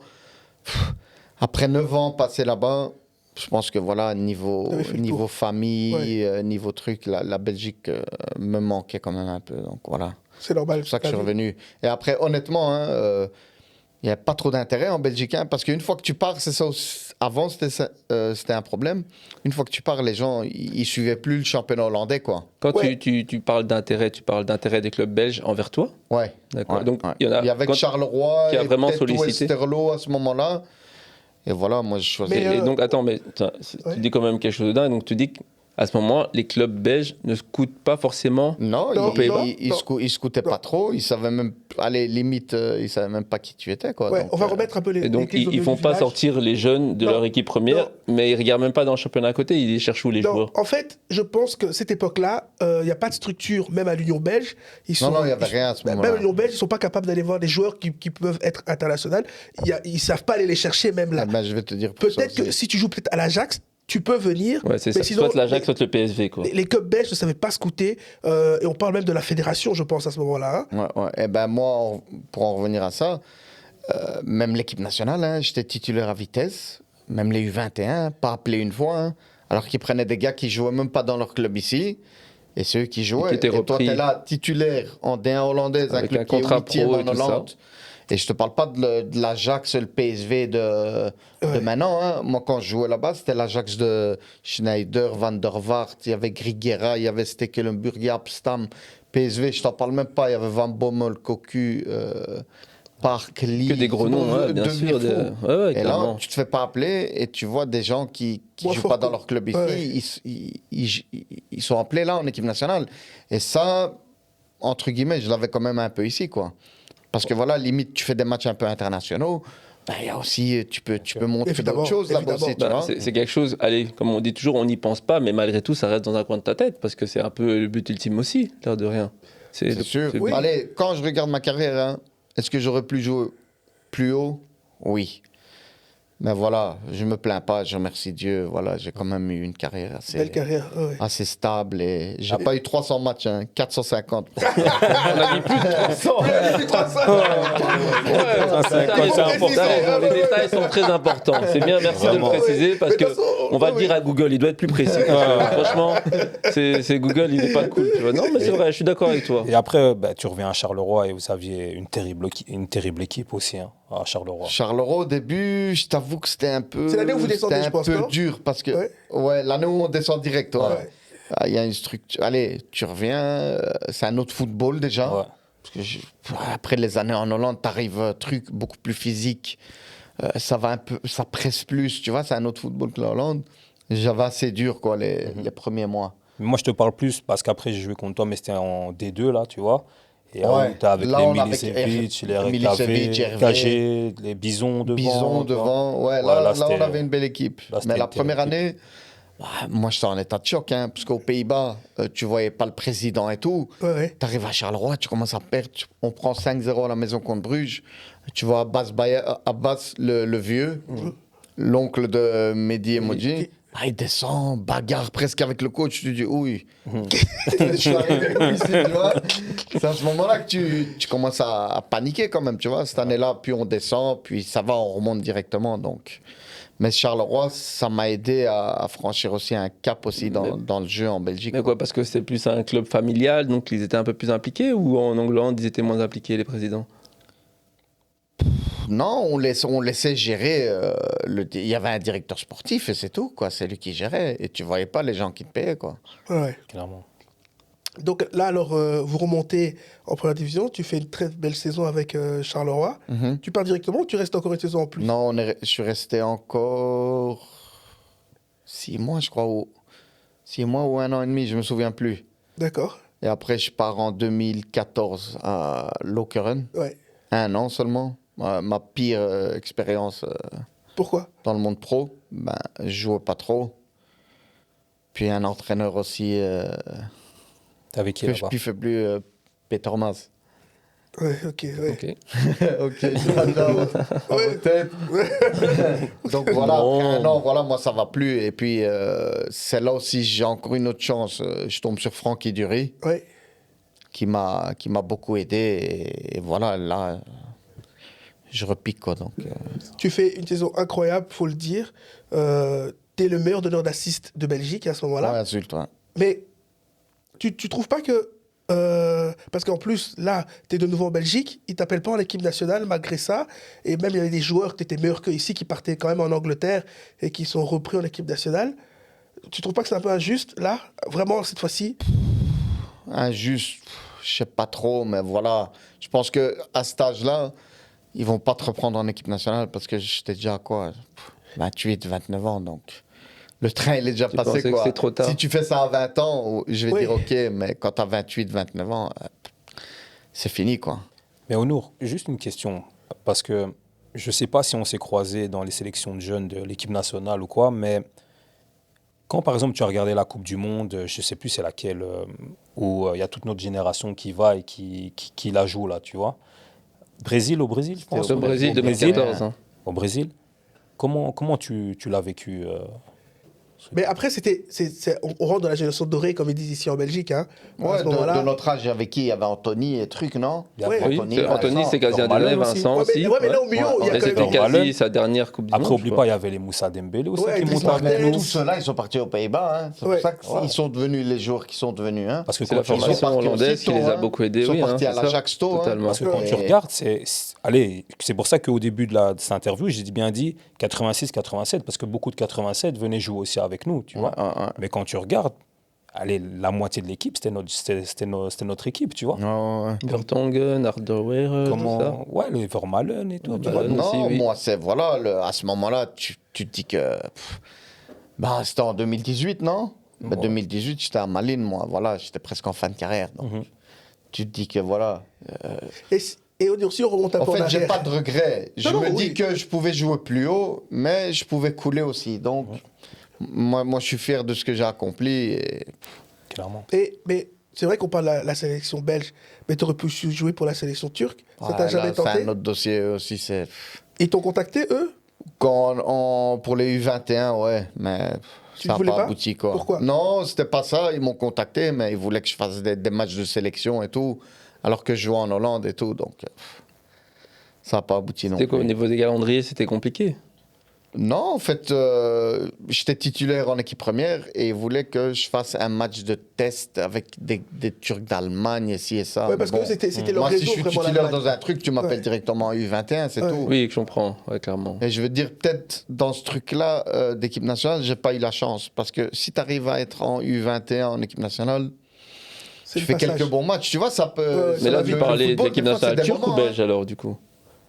D: après 9 ans passés là-bas, je pense que voilà,
A: T'avais fait le
D: niveau
A: tour.
D: famille, niveau truc, la Belgique me manquait quand même un peu. Donc voilà,
A: C'est normal.
D: c'est pour ça que je suis revenu. Et après, honnêtement, hein, il n'y a pas trop d'intérêt en Belgique, hein, parce qu'une fois que tu pars, c'est ça. Avant, c'était un problème. Une fois que tu pars, les gens, ils suivaient plus le championnat hollandais, quoi.
B: Quand
A: Ouais.
B: tu parles d'intérêt, tu parles d'intérêt des clubs belges envers toi.
D: Ouais.
B: D'accord.
D: Ouais,
B: Donc,
D: ouais.
B: il y en a-
D: avait
B: quand-
D: Charleroi
B: qui a
D: et
B: vraiment
D: peut-être
B: sollicité.
D: Westerlo à ce moment-là. Et voilà, moi, je choisis.
A: Mais,
B: Et donc, attends, mais
A: Ouais.
B: tu dis quand même quelque chose de dingue. Donc, tu dis qu'à ce moment, les clubs belges ne scoutent pas forcément.
D: Non,
A: Non,
D: ils scoutait pas trop. Ils savaient même, allez, limite, ils savaient même pas qui tu étais, quoi.
A: Ouais,
D: Donc,
A: on va remettre un peu les
B: Et donc,
A: clés au
B: ils
A: milieu
B: font
A: du
B: pas
A: village.
B: sortir les jeunes de
A: Non.
B: leur équipe première,
A: Non.
B: mais ils regardent même pas dans le championnat à côté. Ils cherchent où les
A: Non,
B: joueurs.
A: en fait, je pense que cette époque-là, il n'y a pas de structure, même à l'Union belge.
D: Non, il y avait rien à ce moment-là.
A: Même à l'Union belge, ils ne sont pas capables d'aller voir des joueurs qui peuvent être internationaux. Ils ne savent pas aller les chercher, même là.
D: eh ben, je vais te dire pour ça
A: Peut-être que
D: aussi.
A: si tu joues peut-être à l'Ajax, tu peux venir.
B: Ouais, c'est
A: mais
B: ça.
A: sinon,
B: Soit l'Ajax, soit le PSV, quoi.
A: les clubs belges ne savaient pas scouter. Et on parle même de la fédération, je pense, à ce moment-là. Hein.
D: Ouais. Eh ben, moi, pour en revenir à ça, même l'équipe nationale, hein, j'étais titulaire à Vitesse, même les U21, pas appelé une fois, hein, alors qu'ils prenaient des gars qui jouaient même pas dans leur club ici. Et ceux qui jouaient.
B: qui étaient
D: Et toi,
B: repris.
D: tu es là, titulaire en D1 hollandaise, un
B: Avec
D: club
B: un
D: qui est
B: contrat
D: 8e
B: pro et
D: en
B: tout ça.
D: Hollande. Et je te parle pas de l'Ajax, le PSV de maintenant. Hein. Moi, quand je jouais là-bas, c'était l'Ajax de Schneider, Van der Vaart, il y avait Grigera, il y avait Stekelenburg, il y avait Abstam. PSV, je t'en parle même pas, il y avait Van Bommel, Cocu, Park, Lee.
B: Que des gros noms, hein, bien sûr. Ouais,
D: Et là,
B: clairement.
D: tu te fais pas appeler et tu vois des gens qui
A: Moins
D: jouent
A: fort
D: pas dans
A: que-
D: leur club ici,
A: Ouais.
D: ils sont appelés là en équipe nationale. Et ça, entre guillemets, je l'avais quand même un peu ici, quoi. Parce que voilà, limite, tu fais des matchs un peu internationaux, ben, il y a aussi, tu peux montrer
A: Évidemment,
D: d'autres choses là-bas aussi, tu
B: Bah,
D: vois.
B: c'est quelque chose, allez, comme on dit toujours, on n'y pense pas, mais malgré tout, ça reste dans un coin de ta tête, parce que c'est un peu le but ultime aussi, l'air de rien.
D: C'est sûr.
B: c'est le but.
D: Allez, quand je regarde ma carrière, hein, est-ce que j'aurais pu jouer plus haut? Oui. Mais voilà, je me plains pas, je remercie Dieu. Voilà, j'ai quand même eu une carrière assez,
A: Belle carrière. Ouais.
D: assez stable et j'ai pas eu 300 matchs, hein, 450.
B: On a dit plus de 300. Les détails sont très importants. C'est bien, merci
C: Vraiment.
B: de le préciser parce
A: Mais
B: que
A: de toute façon,
B: on va
A: oui,
B: le dire
A: oui.
B: à Google, il doit être plus précis. Franchement, c'est Google, il n'est pas cool. Tu vois. Non, mais c'est vrai, je suis d'accord avec toi.
C: Et après, tu reviens à Charleroi et vous aviez une terrible équipe aussi hein, à Charleroi.
D: Charleroi, au début, je t'avoue que c'était un peu.
A: C'est l'année où vous descendez,
D: c'était
A: je pense,
D: un peu
A: non
D: dur parce que.
A: Ouais.
D: Ouais, l'année où on descend direct, ouais.
A: Ouais.
D: Ah, il y a une structure. Allez, tu reviens, c'est un autre football déjà.
C: Ouais.
D: Parce que après les années en Hollande, t'arrives un truc beaucoup plus physique. Ça va un peu, ça presse plus, tu vois, c'est un autre football que la Hollande. J'avais assez dur, quoi, les premiers mois.
C: Mais moi, je te parle plus parce qu'après, j'ai joué contre toi, mais c'était en D2, là, tu vois. Et
D: Ouais.
C: t'es avec
D: Là,
C: les
D: on avait
C: Milicevic, les
D: Milicevic,
C: RKV,
D: Hervé,
C: KG, les Bisons devant.
D: Bison
C: tu vois.
D: devant. Ouais,
C: Ouais,
D: là,
C: c'était-
D: on avait une belle équipe.
C: là, c'était
D: Mais la
C: une terrible
D: première année, moi, j'étais en état de choc, hein, parce qu'aux Pays-Bas, tu voyais pas le président et tout.
A: Ouais, ouais.
D: Tu arrives à Charleroi, tu commences à perdre. On prend 5-0 à la maison contre Bruges. Tu vois Abbas le vieux, l'oncle de Mehdi Emoji. Ah, il descend, bagarre presque avec le coach. Tu te dis, oui. Je suis arrivé ici, tu vois. C'est à ce moment-là que tu commences à paniquer quand même, tu vois. Cette année-là, puis on descend, puis ça va, on remonte directement. Donc. Mais Charleroi, ça m'a aidé à franchir aussi un cap aussi dans le jeu en Belgique.
B: Mais quoi, parce que c'est plus un club familial, donc ils étaient un peu plus impliqués, ou en Hollande, ils étaient moins impliqués, les présidents?
D: Non, on laissait gérer. Il y avait un directeur sportif et c'est tout, quoi. C'est lui qui gérait. Et tu voyais pas les gens qui te payaient, quoi.
A: Ouais.
C: Clairement.
A: Donc là, alors, vous remontez en première division, tu fais une très belle saison avec Charleroi. Tu pars directement ou tu restes encore une saison en plus?
D: Non, je suis resté encore 6 mois, je crois, 6 mois ou 1 an et demi, je me souviens plus.
A: D'accord.
D: Et après, je pars en 2014 à Lokeren,
A: Ouais.
D: 1 an seulement. Ma pire expérience
A: Pourquoi?
D: dans le monde pro, ben, je jouais pas trop. Puis un entraîneur aussi
C: T'avais qui
D: que je
C: là-bas?
D: piffais plus, Peter Mas.
A: Ouais, ok, ouais.
B: Ok.
D: Ok, j'adore. À vos têtes. Donc voilà, après 1 an, voilà, moi ça va plus. Et puis c'est là aussi, j'ai encore une autre chance. Je tombe sur Francky Dury,
A: Ouais.
D: qui m'a beaucoup aidé. Et voilà, là, je repique quoi. Donc,
A: Tu fais une saison incroyable, faut le dire. T'es le meilleur donneur d'assist de Belgique à ce moment-là.
D: ouais, insulte, ouais.
A: Mais tu trouves pas que... parce qu'en plus, là, tu es de nouveau en Belgique, ils t'appellent pas en équipe nationale malgré ça. Et même, il y avait des joueurs qui étaient meilleurs qu'eux ici, qui partaient quand même en Angleterre et qui sont repris en équipe nationale. Tu trouves pas que c'est un peu injuste, là? Vraiment, cette fois-ci?
D: Injuste, je sais pas trop, mais voilà. Je pense qu'à cet âge-là, ils vont pas te reprendre en équipe nationale parce que j'étais déjà quoi, 28, 29 ans, donc le train il est déjà
B: Tu
D: passé
B: pensais que
D: quoi.
B: c'est trop tard?
D: Si tu fais ça à 20 ans, je vais
A: Oui.
D: dire ok, mais quand tu as 28, 29 ans, c'est fini quoi.
C: Mais Onour, juste une question, parce que je ne sais pas si on s'est croisés dans les sélections de jeunes de l'équipe nationale ou quoi, mais quand par exemple tu as regardé la Coupe du Monde, je ne sais plus c'est laquelle, où il y a toute notre génération qui va et qui la joue là, tu vois. Au Brésil, je pense.
B: Au Brésil,
C: Au Brésil,
B: 2014. Hein.
C: Au Brésil. Comment tu l'as vécu
A: Mais après, on rentre dans la génération dorée, comme ils disent ici en Belgique. Hein. À
D: Ouais,
A: ce
D: de
A: moment-là.
D: notre âge, il y avait qui? Il y avait Anthony et trucs, non?
C: Il y a
A: Ouais.
B: Oui, Anthony, c'est gardien de
C: Vermaelen
B: lait,
C: aussi.
B: Vincent
A: Ouais,
B: aussi.
A: mais là, au milieu, il y a
B: Et
A: quand
B: c'était
A: même...
C: Vermaelen.
B: quasi sa dernière Coupe du
C: Après,
B: Monde.
C: oublie
B: je
C: pas,
B: crois.
C: il y avait les Moussa Dembélé aussi
A: Ouais,
C: qui
A: Dries
C: montaient avec
A: Martens.
C: nous.
D: Tous ceux-là, ils sont partis aux Pays-Bas. Hein. C'est
A: Ouais.
D: pour ça qu'ils sont devenus les joueurs qui sont devenus. Hein.
C: Parce que
B: C'est
C: quand
B: la
C: tu
B: formation
D: partis
B: hollandaise
D: aussitôt,
B: qui les a
D: hein.
B: beaucoup aidés.
D: Ils sont
B: Oui,
D: partis
B: hein,
D: à
B: c'est ça.
D: l'Ajax Tôt, hein.
B: Totalement.
C: Parce que quand
D: Et-
C: tu regardes, allez, c'est pour ça qu'au début de cette interview, j'ai bien dit 86-87, parce que beaucoup de 87 venaient jouer aussi avec nous, tu vois.
D: Ouais.
C: Mais quand tu regardes, allez, la moitié de l'équipe, c'était notre équipe, tu vois.
D: Ouais.
B: Vertonghen, Hardaway, tout ça.
C: Comment... Ouais, les Vermaelen et tout, tu vois.
B: Vermaelen.
D: Non,
B: aussi, oui.
D: moi, c'est voilà, à ce moment-là, tu te dis que. Bah, c'était en 2018, non? Bah, 2018, j'étais à Malines, moi. Voilà, j'étais presque en fin de carrière. Donc, tu te dis que voilà.
A: Et aussi, on remonte un
D: En
A: peu en
D: fait, j'ai
A: arrière.
D: pas de regrets. Je
A: Non,
D: me
A: oui.
D: dis que je pouvais jouer plus haut, mais je pouvais couler aussi. Donc, moi, je suis fier de ce que j'ai accompli. Et...
C: Clairement.
A: Mais c'est vrai qu'on parle de la sélection belge, mais tu aurais pu jouer pour la sélection turque. Ça t'a
D: Ouais,
A: jamais
D: là, c'est
A: tenté?
D: un autre dossier aussi. C'est...
A: Ils t'ont contacté, eux?
D: Pour les U21, ouais, mais
A: Tu
D: ça n'a
A: voulais
D: pas
A: pas
D: abouti, quoi.
A: Pourquoi?
D: Non, c'était pas ça. Ils m'ont contacté, mais ils voulaient que je fasse des matchs de sélection et tout, alors que je jouais en Hollande et tout, donc ça n'a pas abouti non
B: C'était quoi, au
D: plus.
B: niveau des calendriers, c'était compliqué.
D: Non, en fait, j'étais titulaire en équipe première et ils voulaient que je fasse un match de test avec des Turcs d'Allemagne, ici et ça.
A: Ouais, parce
D: Mais
A: que c'était leur
D: moi, si
A: réseau,
D: je suis
A: vraiment,
D: titulaire
A: l'Allemagne.
D: dans un truc, tu m'appelles
A: Ouais.
D: directement en U21, c'est
A: Ouais.
D: tout.
B: Oui, je comprends, ouais, clairement.
D: Et je veux dire, peut-être dans ce truc-là d'équipe nationale, j'ai pas eu la chance. Parce que si tu arrives à être en U21 en équipe nationale,
A: C'est
D: tu
A: le
D: fais
A: passage.
D: quelques bons matchs. Tu vois, ça peut.
A: Ouais,
B: Mais là,
D: le
B: tu parlais de
D: football,
B: l'équipe
D: des fois, c'est
B: nationale
D: des
B: turque ou
D: moments,
B: belge alors, du coup?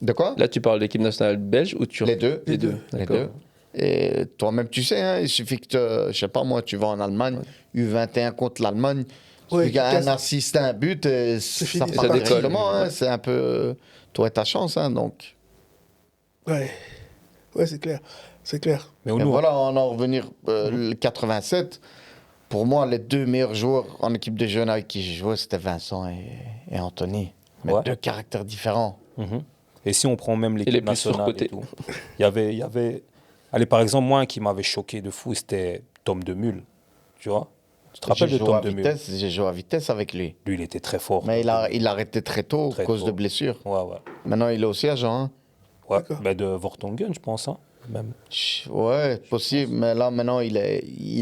D: De quoi
B: Là, tu parles de l'équipe nationale belge ou turque?
D: Les deux.
B: Les deux,
D: Les
B: d'accord.
D: deux. Et toi-même, tu sais, hein, il suffit que, je sais pas moi, tu vas en Allemagne, U21 contre l'Allemagne,
A: Ouais,
D: il y a
A: qui casse.
D: un assist, un but, et
A: fini,
D: ça
A: ça
D: part
B: décolle.
D: directement. Hein,
B: Ouais.
D: c'est un peu toi et ta chance. Hein, donc.
A: Ouais. Ouais, c'est clair. C'est clair.
C: Mais au
D: Et
C: Nour,
D: voilà, on en revenir le 87. Pour moi, les deux meilleurs joueurs en équipe de jeunes avec qui j'ai joué, c'était Vincent et Anthony. Mais
C: Ouais.
D: deux caractères différents.
C: et si on prend même
B: les
C: l'équipe
B: plus
C: nationale
B: surcotés.
C: et tout, il y avait... Allez, par exemple, moi, un qui m'avait choqué de fou, c'était Tom Demule. Tu vois? Tu te rappelles de Tom Demule?
D: J'ai joué à vitesse avec lui.
C: Lui, il était très fort.
D: Mais il a arrêté très tôt
C: Très
D: à cause
C: tôt.
D: de blessures.
C: Ouais, ouais.
D: Maintenant, il est aussi agent. Hein.
C: Ouais,
A: D'accord.
C: ben de Vortongen, je pense. Hein, même.
D: Ouais, possible. Mais là, maintenant, il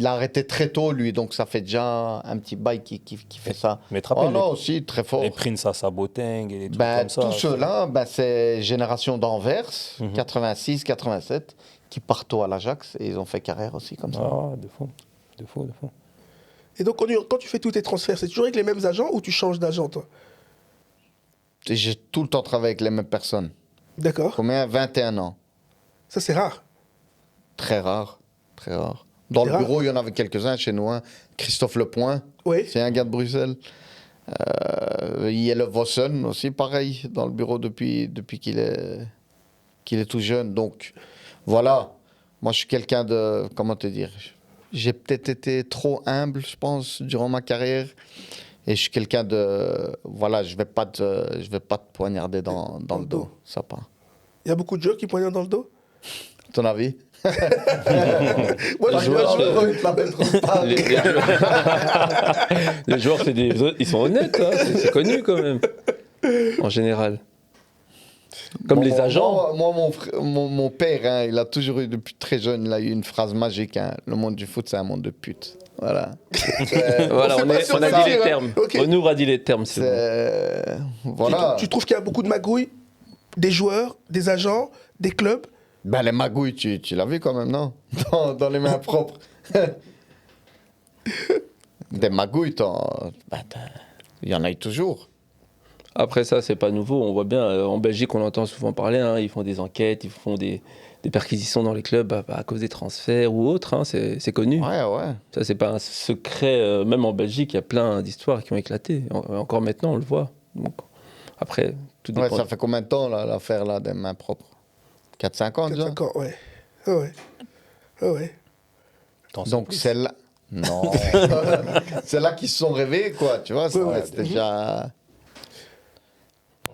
D: a arrêté très tôt, lui. Donc, ça fait déjà un petit bail qui fait ça.
C: Mais tu te rappelles,
D: Oh non, aussi, très fort.
C: les Prince à Saboteng et des trucs
D: Ben,
C: comme ça.
D: tous ceux-là, ben, c'est génération d'Anvers,
C: Mhm.
D: 86, 87, qui partent tôt à l'Ajax et ils ont fait carrière aussi comme ça.
C: Ah, de fou. De fou, de fou.
A: Et donc, quand tu fais tous tes transferts, c'est toujours avec les mêmes agents ou tu changes d'agent, toi?
D: Et j'ai tout le temps travaillé avec les mêmes personnes.
A: D'accord.
D: Combien 21 ans.
A: Ça, c'est rare.
D: Très rare. Très rare. Dans
A: C'est
D: le
A: rare.
D: bureau, il y en avait quelques-uns chez nous. Hein. Christophe Lepoint,
A: Oui.
D: c'est un gars de Bruxelles. Yelle Vossen aussi, pareil, dans le bureau depuis qu'il est tout jeune. Donc, voilà. Moi, je suis quelqu'un de... Comment te dire? J'ai peut-être été trop humble, je pense, durant ma carrière. Et je suis quelqu'un de... Voilà, je vais pas te poignarder dans le dos. Ça pas.
A: Il y a beaucoup de joueurs qui poignardent dans le dos.
D: Ton avis?
A: Moi,
B: Les
A: je
B: joueurs,
A: joueur,
B: Les joueurs, ils sont honnêtes, hein, c'est connu quand même, en général. Comme
D: Bon,
B: les agents.
D: Moi, mon père, hein, il a toujours eu, depuis très jeune, il a eu une phrase magique. Hein, le monde du foot, c'est un monde de putes. Voilà.
B: Voilà,
A: sait pas si on
B: on a
A: peut
B: dit
A: dire,
B: les
A: hein.
B: termes.
A: Ok.
B: Onur a dit les termes, c'est bon.
D: Voilà.
A: Tu trouves qu'il y a beaucoup de magouilles? Des joueurs, des agents, des clubs?
D: Ben, les magouilles, tu l'as vu quand même, non? Dans les mains propres. Des magouilles, il y en a eu toujours.
B: Après ça, c'est pas nouveau. On voit bien, en Belgique, on entend souvent parler. Hein, ils font des enquêtes, ils font des perquisitions dans les clubs à cause des transferts ou autres. Hein, c'est connu.
D: Ouais, ouais.
B: Ça, c'est pas un secret. Même en Belgique, il y a plein d'histoires qui ont éclaté. Encore maintenant, on le voit. Donc, après, tout
D: Ouais,
B: dépend.
D: ça fait combien de temps, là, l'affaire là, des mains propres? 4-5 ans, déjà?
A: 4-5 ans, ouais. Ah ouais. Ah ouais.
C: T'en sais
D: Donc,
C: plus.
D: c'est là... Non. C'est là qu'ils se sont rêvés, quoi, tu vois?
A: ouais.
D: C'était déjà...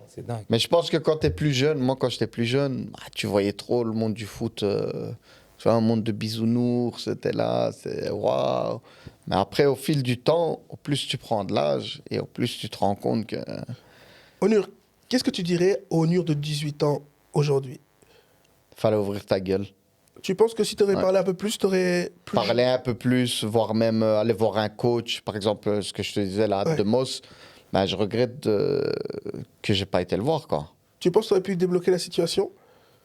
C: C'est dingue.
D: Mais je pense que quand t'es plus jeune, moi quand j'étais plus jeune, tu voyais trop le monde du foot, tu vois, un monde de bisounours, c'était là, c'est waouh. Mais après, au fil du temps, au plus tu prends de l'âge et au plus tu te rends compte que...
A: Onur, qu'est-ce que tu dirais au Onur de 18 ans aujourd'hui?
D: Fallait ouvrir ta gueule.
A: Tu penses que si tu aurais
D: Ouais.
A: parlé un peu plus, tu aurais plus...
D: Parler un peu plus, voire même aller voir un coach. Par exemple, ce que je te disais là,
A: Ouais.
D: de Moss, ben, je regrette que j'ai pas été le voir, quoi.
A: Tu penses que tu aurais pu débloquer la situation?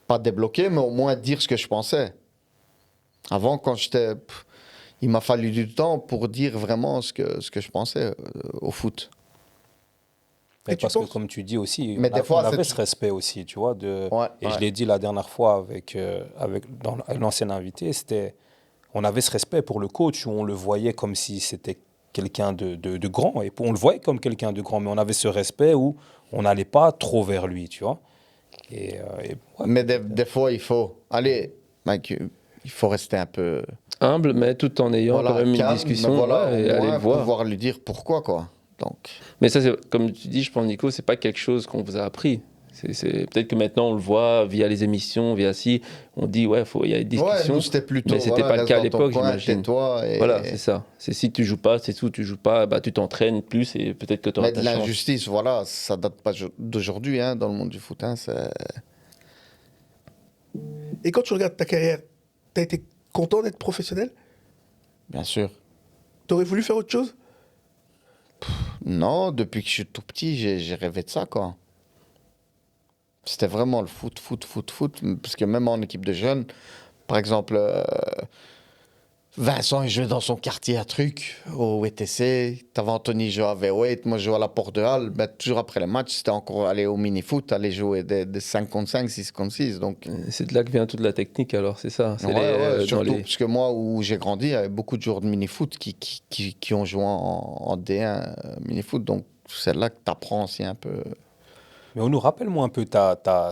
D: Pas débloquer, mais au moins dire ce que je pensais. Avant, quand j'étais... Il m'a fallu du temps pour dire vraiment ce que je pensais au foot.
C: Mais
A: Et tu
C: parce que
A: penses-
C: comme tu dis aussi,
D: Mais des fois,
C: on avait
D: c'est-
C: ce respect aussi, tu vois.
D: Ouais,
C: et
D: ouais.
C: je l'ai dit la dernière fois avec l'ancien invité, on avait ce respect pour le coach où on le voyait comme si c'était quelqu'un de grand. Et on le voyait comme quelqu'un de grand, mais on avait ce respect où on n'allait pas trop vers lui, tu vois. Ouais.
D: Mais des fois, il faut... Allez, mec, il faut rester un peu...
B: Humble, mais tout en ayant
D: Voilà,
B: quand même
D: calme,
B: une discussion
D: mais voilà,
B: ouais, et
D: au
B: aller
D: moins
B: le voir.
D: pouvoir lui dire pourquoi, quoi. Donc...
B: Mais ça, comme tu dis, je pense, Nico, c'est pas quelque chose qu'on vous a appris. Peut-être que maintenant, on le voit via les émissions, via on dit, ouais, il y a des
D: Ouais,
B: discussions.
D: nous, c'était plutôt.
B: Mais c'était pas le
D: reste
B: cas à
D: dans ton
B: l'époque,
D: coin,
B: j'imagine.
D: tais-toi et-
B: Voilà, c'est ça. C'est si tu joues pas, c'est tout. Tu joues pas, bah, tu t'entraînes plus et peut-être que tu auras
D: Mais de
B: ta chance.
D: l'injustice, voilà, ça date pas d'aujourd'hui hein, dans le monde du foot. Hein,
A: Et quand tu regardes ta carrière, tu as été content d'être professionnel?
D: bien sûr.
A: Tu aurais voulu faire autre chose?
D: Non, depuis que je suis tout petit, j'ai rêvé de ça, quoi. C'était vraiment le foot, foot, foot, foot. Parce que même en équipe de jeunes, par exemple, Vincent, il jouait dans son quartier à Truc, au WTC. T'avais Anthony jouait à V8, moi je jouais à la Porte de Halle. Ben, toujours après les matchs, c'était encore aller au mini-foot, aller jouer des 5 contre 5, 6 contre 6. Donc,
B: C'est de là que vient toute la technique, alors, c'est ça. C'est
D: ouais,
B: dans
D: surtout parce que moi, où j'ai grandi, il y avait beaucoup de joueurs de mini-foot qui ont joué en D1 mini-foot. Donc, c'est là que tu apprends aussi un peu.
C: Mais on nous rappelle-moi un peu,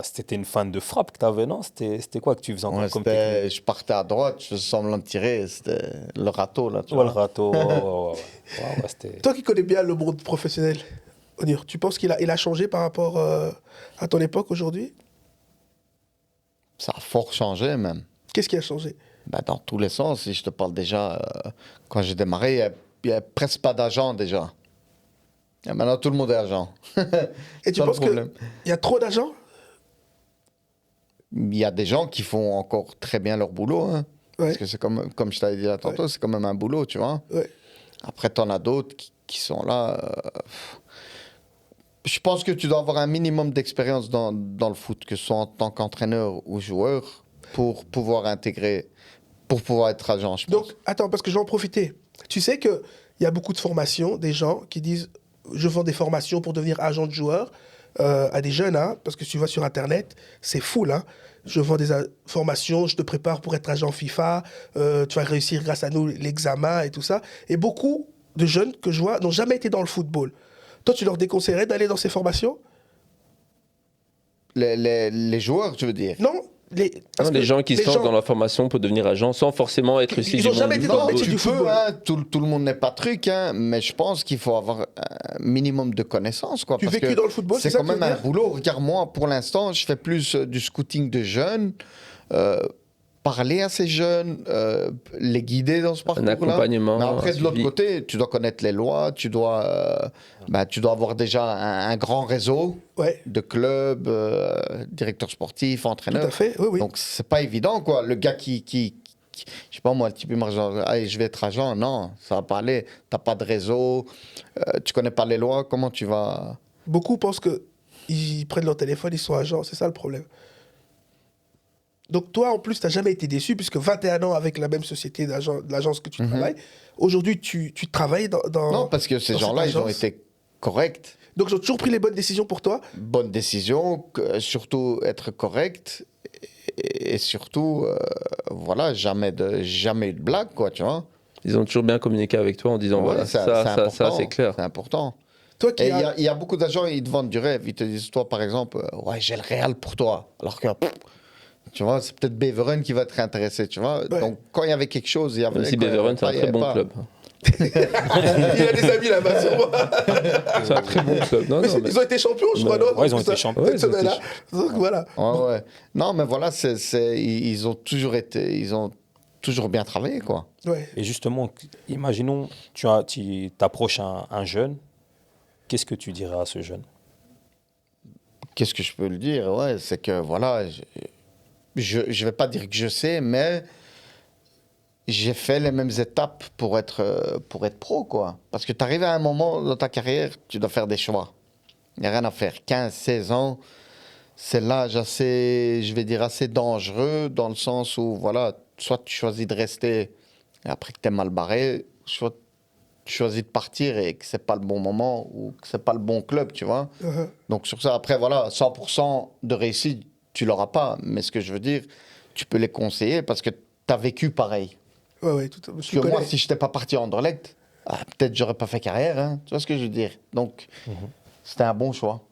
C: c'était une fan de frappe que tu avais, non? C'était quoi que tu faisais encore
D: Ouais,
C: comme technique?
D: je partais à droite, je faisais semblant de tirer, c'était le râteau, là. Tu
C: Ouais, le
D: vois.
C: râteau. Ouais, c'était...
A: Toi qui connais bien le monde professionnel, Onir, tu penses qu'il a changé par rapport à ton époque aujourd'hui?
D: Ça a fort changé, même.
A: Qu'est-ce qui a changé?
D: Ben, dans tous les sens. Si je te parle déjà, quand j'ai démarré, il n'y avait presque pas d'agent déjà. Et maintenant, tout le monde est agent.
A: Et tu
D: Ça, le
A: penses
D: problème.
A: qu'il y a trop d'agents?
D: Il y a des gens qui font encore très bien leur boulot. Hein.
A: Ouais.
D: Parce que c'est comme je t'avais dit là tantôt, c'est quand même un boulot, tu vois.
A: Ouais.
D: Après, tu en as d'autres qui sont là. Je pense que tu dois avoir un minimum d'expérience dans le foot, que ce soit en tant qu'entraîneur ou joueur, pour pouvoir intégrer, pour pouvoir être agent, je pense.
A: Donc, attends, parce que je vais en profiter. Tu sais qu'il y a beaucoup de formations, des gens qui disent je vends des formations pour devenir agent de joueur à des jeunes, hein, parce que tu vas sur Internet, c'est full. Hein. Je vends des formations, je te prépare pour être agent FIFA, tu vas réussir grâce à nous l'examen et tout ça. Et beaucoup de jeunes que je vois n'ont jamais été dans le football. Toi, tu leur déconseillerais d'aller dans ces formations?
D: Les joueurs, je veux dire.
A: Non, parce
B: Non, les
A: que
B: gens qui
A: les
B: sortent
A: gens-
B: dans la formation pour devenir agent sans forcément être issus
A: Ils
B: du
A: ont
B: monde
A: jamais
B: du
A: été dans le
B: football.
A: métier
D: Tu
A: du
D: peux,
A: football.
D: hein, tout le monde n'est pas truc, hein, mais je pense qu'il faut avoir un minimum de connaissances. Quoi,
A: Tu
D: parce
A: vécu
D: que
A: dans le football, c'est
D: c'est
A: ça
D: quand
A: que tu
D: même
A: veux
D: un
A: dire?
D: boulot. Regarde, moi, pour l'instant, je fais plus du scouting de jeunes, parler à ces jeunes, les guider dans ce parcours-là.
B: accompagnement,
D: Mais après,
B: un
D: de l'autre
B: suivi.
D: côté, tu dois connaître les lois, tu dois avoir déjà un grand réseau
A: Ouais,
D: de clubs, directeurs sportifs,
A: tout
D: entraîneurs.
A: à fait, oui, oui.
D: Donc, c'est pas évident, quoi. Le gars je sais pas moi, le type, il marche genre, allez, je vais être agent. Non, ça va pas aller. T'as pas de réseau, tu connais pas les lois, comment tu vas.
A: Beaucoup pensent qu'ils prennent leur téléphone, ils sont agents, c'est ça le problème. Donc toi, en plus, tu n'as jamais été déçu, puisque 21 ans avec la même société de l'agence que tu travailles. Aujourd'hui, tu travailles dans...
D: Non, parce que ces
A: dans cette
D: gens-là, ils ont
A: agence.
D: été corrects.
A: Donc ils ont toujours pris les bonnes décisions pour toi?
D: Bonne décision, surtout être correct. Et surtout, voilà, jamais eu de blague, quoi, tu vois.
B: Ils ont toujours bien communiqué avec toi en disant
D: Ouais,
B: voilà, ça, c'est clair.
D: C'est important.
A: Toi qui
D: Et
A: as...
D: il y a beaucoup d'agents, ils te vendent du rêve. Ils te disent, toi, par exemple, ouais, j'ai le Real pour toi. Alors que, tu vois, c'est peut-être Beveren qui va être intéressé, tu vois.
A: Ouais.
D: Donc, quand il y avait quelque chose, il y avait.
B: Même si
D: quand il y
B: Beveren,
D: avait
B: c'est
D: pas,
B: un
D: il y
B: très
D: avait
B: bon
D: pas.
B: club.
A: il a des amis là-bas, sûrement.
B: C'est un très bon club. Non,
A: Mais
B: non, mais-
A: ils ont été champions, je crois, non?
C: Ouais, ils ont
A: Tout ça,
C: été champions.
A: cette
B: Ouais, ils ont été
A: semaine-là. Donc voilà.
D: Ouais. Non, mais voilà, ils ont toujours bien travaillé, quoi.
A: Ouais.
C: Et justement, imaginons, tu t'approches un jeune, qu'est-ce que tu dirais à ce jeune?
D: Qu'est-ce que je peux le dire? Ouais, c'est que, voilà, je vais pas dire que je sais, mais j'ai fait les mêmes étapes pour être pro, quoi. Parce que tu arrives à un moment dans ta carrière, tu dois faire des choix. Il n'y a rien à faire. 15, 16 ans, c'est l'âge assez, je vais dire, assez dangereux, dans le sens où, voilà, soit tu choisis de rester, et après que tu es mal barré, soit tu choisis de partir et que c'est pas le bon moment, ou que c'est pas le bon club, tu vois.
A: Uh-huh.
D: Donc sur ça, après, voilà, 100% de réussite, tu l'auras pas. Mais ce que je veux dire, tu peux les conseiller parce que tu as vécu pareil.
A: Ouais, tout
D: Parce
A: tu
D: que
A: connais.
D: moi, si je n'étais pas parti à Anderlecht, peut-être j'aurais pas fait carrière. Hein. Tu vois ce que je veux dire? Donc, c'était un bon choix.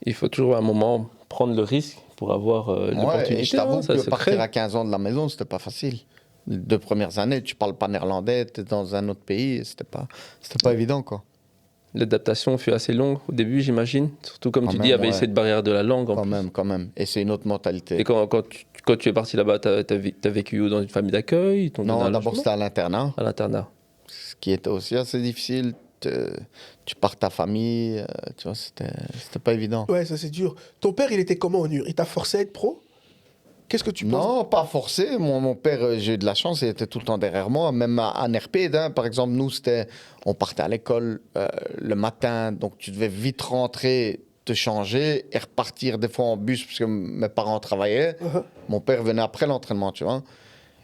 B: Il faut toujours à un moment prendre le risque pour avoir
D: Ouais,
B: l'opportunité.
D: et je t'avoue
B: ça
D: que
B: se
D: partir
B: crée.
D: à 15 ans de la maison, c'était pas facile. Les 2 premières années, tu parles pas néerlandais, tu es dans un autre pays, c'était pas évident, quoi.
B: L'adaptation fut assez longue au début, j'imagine. Surtout, comme
D: Quand
B: tu
D: même,
B: dis, il y avait
D: ouais.
B: cette barrière de la langue.
D: Quand même. Et c'est une autre mentalité.
B: Et quand tu es parti là-bas, t'as vécu où, dans une famille d'accueil? Ils t'ont donné
D: Non,
B: un
D: d'abord
B: logement
D: c'était à l'internat,
B: À l'internat.
D: ce qui était aussi assez difficile. Tu pars ta famille, tu vois, c'était pas évident.
A: Ouais, ça c'est dur. Ton père, il était comment au NUR? Il t'a forcé à être pro? Qu'est-ce que tu penses?
D: Non, pas forcé. Mon père, j'ai eu de la chance, il était tout le temps derrière moi. Même à NRP, hein, par exemple, nous, on partait à l'école le matin, donc tu devais vite rentrer, te changer et repartir des fois en bus, parce que mes parents travaillaient.
A: Uh-huh.
D: Mon père venait après l'entraînement, tu vois.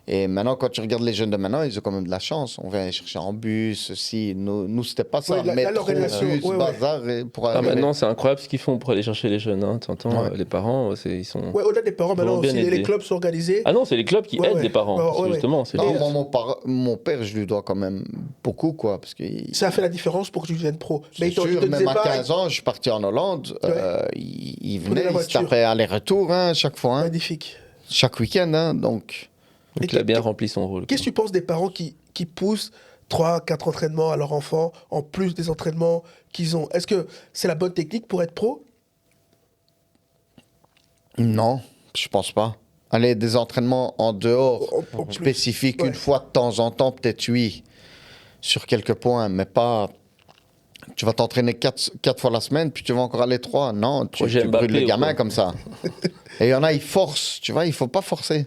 D: Et maintenant, quand tu regardes les jeunes de maintenant, ils ont quand même de la chance. On vient les chercher en bus, aussi. Nous c'était pas ça.
A: Ouais, là,
D: Métro,
A: l'organisation,
D: bus,
A: ouais.
D: bazar, et pour
B: Ah,
D: arriver.
B: maintenant, c'est incroyable ce qu'ils font pour aller chercher les jeunes. Hein. Tu entends,
D: Ouais.
B: les parents, ils sont...
A: Ouais, au-delà des parents, maintenant
B: bien
A: aussi, les
B: aidés.
A: clubs sont organisés.
B: Ah non, c'est les clubs qui
A: Ouais,
B: aident
A: ouais.
B: les parents.
A: Ouais,
B: Parce que
A: ouais, ouais.
B: justement, c'est
D: Non,
B: les-
D: moi, mon père, je lui dois quand même beaucoup, quoi. Parce que
A: Ça a fait la différence pour que tu deviennes pro.
D: c'est
A: il te
D: sûr,
A: disait
D: même à
A: pas,
D: 15 ans, je suis parti en Hollande.
A: Ouais.
D: Il
A: Prenez la
D: venait, il se
A: voiture.
D: tapait aller-retour, hein, chaque fois, hein,
A: magnifique.
D: chaque week-end. Hein, donc,
B: Donc,
A: Et
B: il a bien
A: qu'est-
B: rempli son rôle.
A: Qu'est-ce que tu penses des parents qui poussent 3, 4 entraînements à leur enfant, en plus des entraînements qu'ils ont? Est-ce que c'est la bonne technique pour être pro?
D: non, je pense pas. Allez, des entraînements en dehors,
A: En plus.
D: spécifiques,
A: Ouais.
D: une fois de temps en temps, peut-être oui, sur quelques points, mais pas. Tu vas t'entraîner 4 fois la semaine, puis tu vas encore aller 3. Non,
B: Projet
D: tu
B: Mbappé,
D: brûles le gamin
B: quoi.
D: comme ça. Et il y en a, ils forcent, tu vois, il faut pas forcer.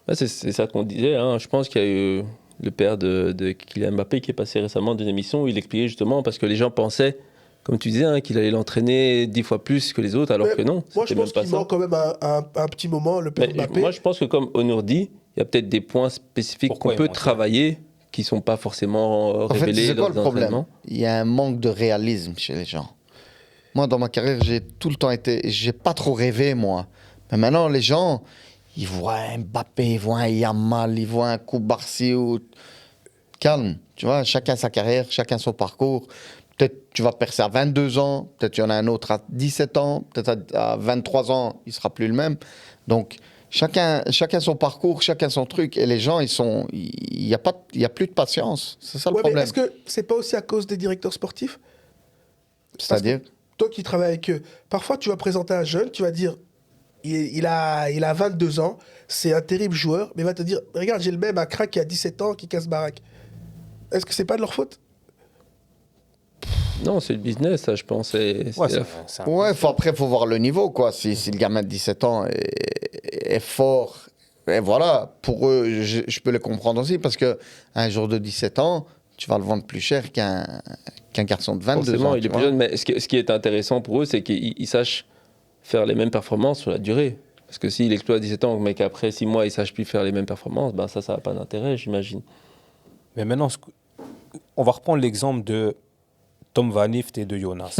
B: Ouais, c'est ça qu'on disait. Hein. Je pense qu'il y a eu le père de Kylian Mbappé qui est passé récemment dans une émission où il expliquait justement parce que les gens pensaient, comme tu disais, hein, qu'il allait l'entraîner 10 fois plus que les autres, alors
A: Mais
B: que non.
A: Moi, je
B: c'était
A: pense
B: même pas
A: qu'il
B: ça.
A: manque quand même un petit moment, le père
B: Mais
A: Mbappé.
B: moi, je pense que comme Onur dit, il y a peut-être des points spécifiques
C: Pourquoi
B: qu'on
C: il
B: peut
C: manque,
B: travailler qui ne sont pas forcément
D: En fait,
B: révélés
D: c'est
B: dans
D: quoi le
B: les
D: problème?
B: entraînements.
D: Il y a un manque de réalisme chez les gens. Moi, dans ma carrière, j'ai tout le temps été. J'ai pas trop rêvé, moi. Mais maintenant, les gens, ils voient un Mbappé, ils voient un Yamal, ils voient un Koubarsi ou. Calme, tu vois, chacun sa carrière, chacun son parcours. Peut-être tu vas percer à 22 ans, peut-être il y en a un autre à 17 ans, peut-être à 23 ans, il sera plus le même. Donc, chacun son parcours, chacun son truc. Et les gens, il y a plus de patience. C'est ça le
A: Ouais, mais
D: problème.
A: est-ce que c'est pas aussi à cause des directeurs sportifs?
D: C'est-à-dire.
A: Toi qui travailles avec eux, parfois tu vas présenter un jeune, tu vas dire, il a 22 ans, c'est un terrible joueur, mais il va te dire, regarde, j'ai le même à crack qui a 17 ans qui casse baraque. Est-ce que c'est pas de leur faute?
B: Non, c'est le business, ça, je pense.
C: Ouais,
D: Ouais, après, il faut voir le niveau, quoi. Si le gamin de 17 ans est fort, et voilà, pour eux, je peux les comprendre aussi, parce qu'un jour de 17 ans, tu vas le vendre plus cher qu'un garçon de 22
B: Forcément,
D: ans.
B: il
D: tu
B: est plus
D: vois.
B: jeune, mais ce qui est intéressant pour eux, c'est qu'ils sachent faire les mêmes performances sur la durée. Parce que s'il exploite à 17 ans, mais qu'après 6 mois, il ne sache plus faire les mêmes performances, ben ça n'a pas d'intérêt, j'imagine.
C: Mais maintenant, on va reprendre l'exemple de Tom Van Hift et de Jonas.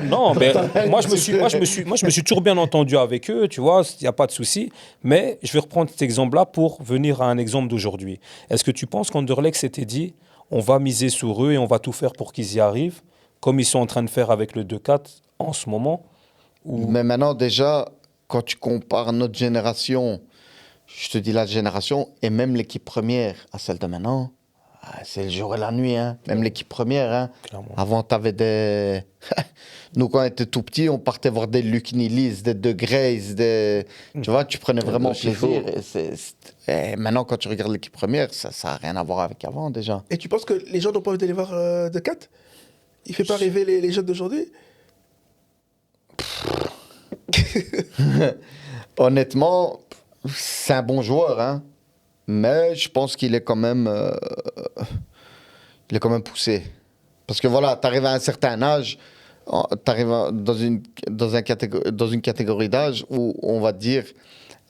C: Non, mais moi je me suis toujours bien entendu avec eux, tu vois, il n'y a pas de souci. Mais je vais reprendre cet exemple-là pour venir à un exemple d'aujourd'hui. Est-ce que tu penses qu'Anderlecht s'était dit, on va miser sur eux et on va tout faire pour qu'ils y arrivent, comme ils sont en train de faire avec le 2-4 en ce moment?
D: Mais maintenant, déjà, quand tu compares notre génération, je te dis la génération, et même l'équipe première à celle de maintenant, c'est le jour et la nuit. Hein. Même l'équipe première. Hein.
C: Clairement.
D: Avant, tu avais des. Nous, quand on était tout petits, on partait voir des Luc Nilis, des De Grace, des. Tu vois, tu prenais vraiment plaisir. Et maintenant, quand tu regardes l'équipe première, ça n'a rien à voir avec avant déjà.
A: Et tu penses que les gens n'ont pas envie d'aller voir de 4? Il fait pas rêver les jeunes d'aujourd'hui?
D: Honnêtement, c'est un bon joueur, hein. Mais je pense qu'il est quand même, poussé. Parce que voilà, tu arrives à un certain âge, tu arrives dans une catégorie d'âge où on va te dire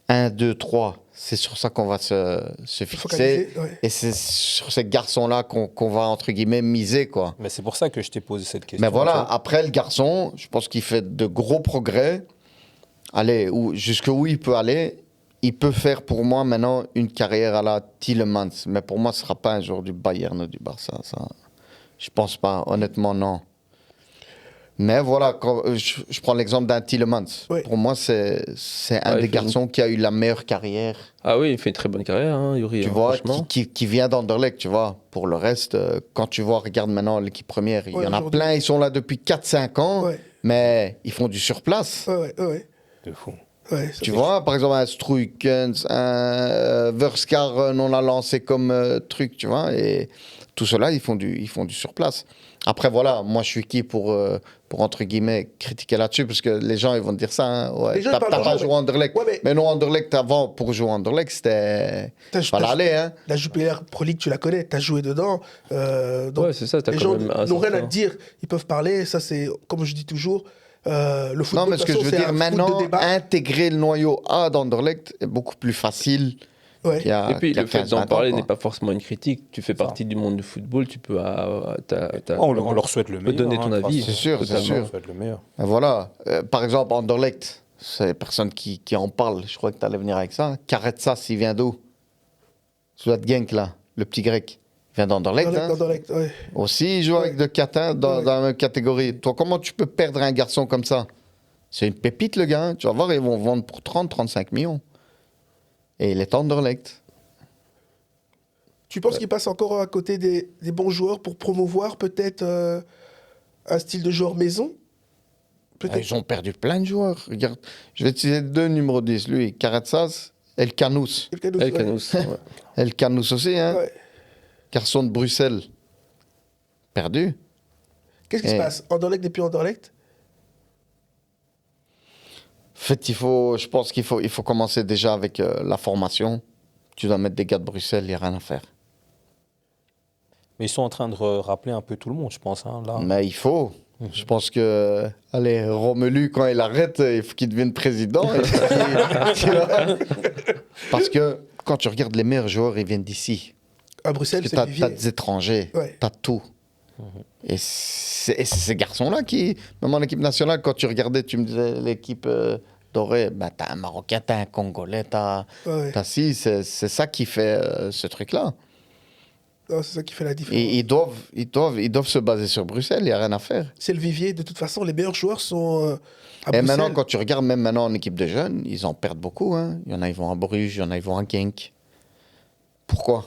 D: 1, 2, 3. C'est sur ça qu'on va se fixer.
A: Focaliser, ouais.
D: Et c'est sur ces garçons-là qu'on va, entre guillemets, miser, quoi.
C: Mais c'est pour ça que je t'ai posé cette question.
D: Mais voilà,
C: tu vois.
D: après, le garçon, je pense qu'il fait de gros progrès. Allez, jusqu'où il peut aller. Il peut faire pour moi maintenant une carrière à la Tielemans. Mais pour moi, ce ne sera pas un joueur du Bayern ou du Barça. Ça. Je pense pas. Honnêtement, non. Mais voilà, je prends l'exemple d'un Tielemans.
A: Ouais.
D: Pour moi, c'est un
B: Ouais,
D: des
B: il fait
D: garçons qui a eu la meilleure carrière,
B: Ah oui, il fait une très bonne carrière, hein, Yuri.
D: tu
B: hein,
D: vois,
B: franchement.
D: qui vient d'Anderlecht, tu vois. Pour le reste, quand tu vois, regarde maintenant l'équipe première, il y
A: Ouais,
D: en a
A: aujourd'hui.
D: plein, ils sont là depuis 4-5 ans,
A: Ouais.
D: mais ils font du surplace.
A: Ouais.
C: De fou.
A: Ouais, ça,
D: Tu
A: c'est-
D: vois, par exemple, un Struykens, un Verskaren, on l'a lancé comme truc, tu vois, et tout cela, ils font du surplace. Après, voilà, moi, je suis qui pour entre guillemets, critiquer là-dessus, parce que les gens, ils vont te dire ça, hein, ouais,
A: Les gens,
D: t'as
A: ils parlent
D: pas
A: toujours,
D: joué à Anderlecht.
A: Ouais,
D: Mais non, Anderlecht, avant, pour jouer à Anderlecht, c'était... Fallait aller, hein.
A: La Jupiler Pro League, tu la connais, tu as joué dedans. Donc
B: Ouais, c'est ça, t'as
A: les
B: quand
A: gens
B: même un
A: n'ont rien à
B: certain-
A: te dire. Ils peuvent parler. Ça, c'est, comme je dis toujours, le football.
D: Non, mais
A: de
D: ce
A: toute
D: que je
A: façon,
D: veux
A: c'est
D: dire,
A: un foot de
D: maintenant,
A: débat.
D: intégrer le noyau A d'Anderlecht est beaucoup plus facile
A: Ouais.
D: qu'il y a
B: Et puis,
D: qu'il y a
B: le fait
D: 15,
B: d'en
D: 20 ans,
B: parler
D: quoi.
B: n'est pas forcément une critique. Tu fais partie du monde du football, tu peux.
C: On leur souhaite le
B: peux
C: meilleur.
B: donner ton
C: de toute
B: avis.
C: façon.
D: C'est sûr, c'est
B: Totalement.
D: sûr.
C: On leur souhaite le meilleur.
D: Et voilà. Par exemple, Anderlecht, c'est personne qui en parle. Je crois que tu allais venir avec ça. Karetsas, il vient d'où? Celui de Genk, là, le petit grec. Il vient d'Anderlecht, hein.
A: Ouais.
D: Aussi, il joue avec de Catin dans la même catégorie. Toi, comment tu peux perdre un garçon comme ça? C'est une pépite, le gars. Hein. Tu vas voir, ils vont vendre pour 30-35 millions. Et il est Anderlecht.
A: Tu penses qu'il passe encore à côté des bons joueurs pour promouvoir peut-être un style de joueur maison?
D: Ah, ils ont perdu plein de joueurs. Regarde, je vais utiliser 2 numéros 10. Lui, Karetsas, El Canous.
B: El Canous, ouais.
D: El Canous aussi, hein.
A: Ouais.
D: Garçon de Bruxelles. Perdu.
A: Qu'est-ce qui se passe? Anderlecht depuis Anderlecht?
D: En fait, je pense qu'il faut commencer déjà avec la formation. Tu dois mettre des gars de Bruxelles, il n'y a rien à faire.
C: Mais ils sont en train de rappeler un peu tout le monde, je pense. Hein, là.
D: Mais il faut. Je pense que, allez, Romelu, quand il arrête, il faut qu'il devienne président. Il faut tu vois. Parce que quand tu regardes les meilleurs joueurs, ils viennent d'ici.
A: À Bruxelles,
D: Parce
A: c'est
D: que
A: le
D: tu as
A: vivier.
D: des étrangers,
A: Ouais.
D: tu as tout. Et c'est ces garçons-là qui, même en équipe nationale, quand tu regardais, tu me disais l'équipe dorée, ben, tu as un Marocain, tu as un Congolais, tu as
A: Ouais.
D: si, c'est ça qui fait ce truc-là.
A: Non, c'est ça qui fait la différence.
D: Et ils doivent se baser sur Bruxelles, il n'y a rien à faire.
A: C'est le vivier. De toute façon, les meilleurs joueurs sont à
D: Et
A: Bruxelles.
D: maintenant, quand tu regardes, même maintenant en équipe de jeunes, ils en perdent beaucoup. Hein. Il y en a, ils vont à Bruges, il y en a, ils vont à Genk. Pourquoi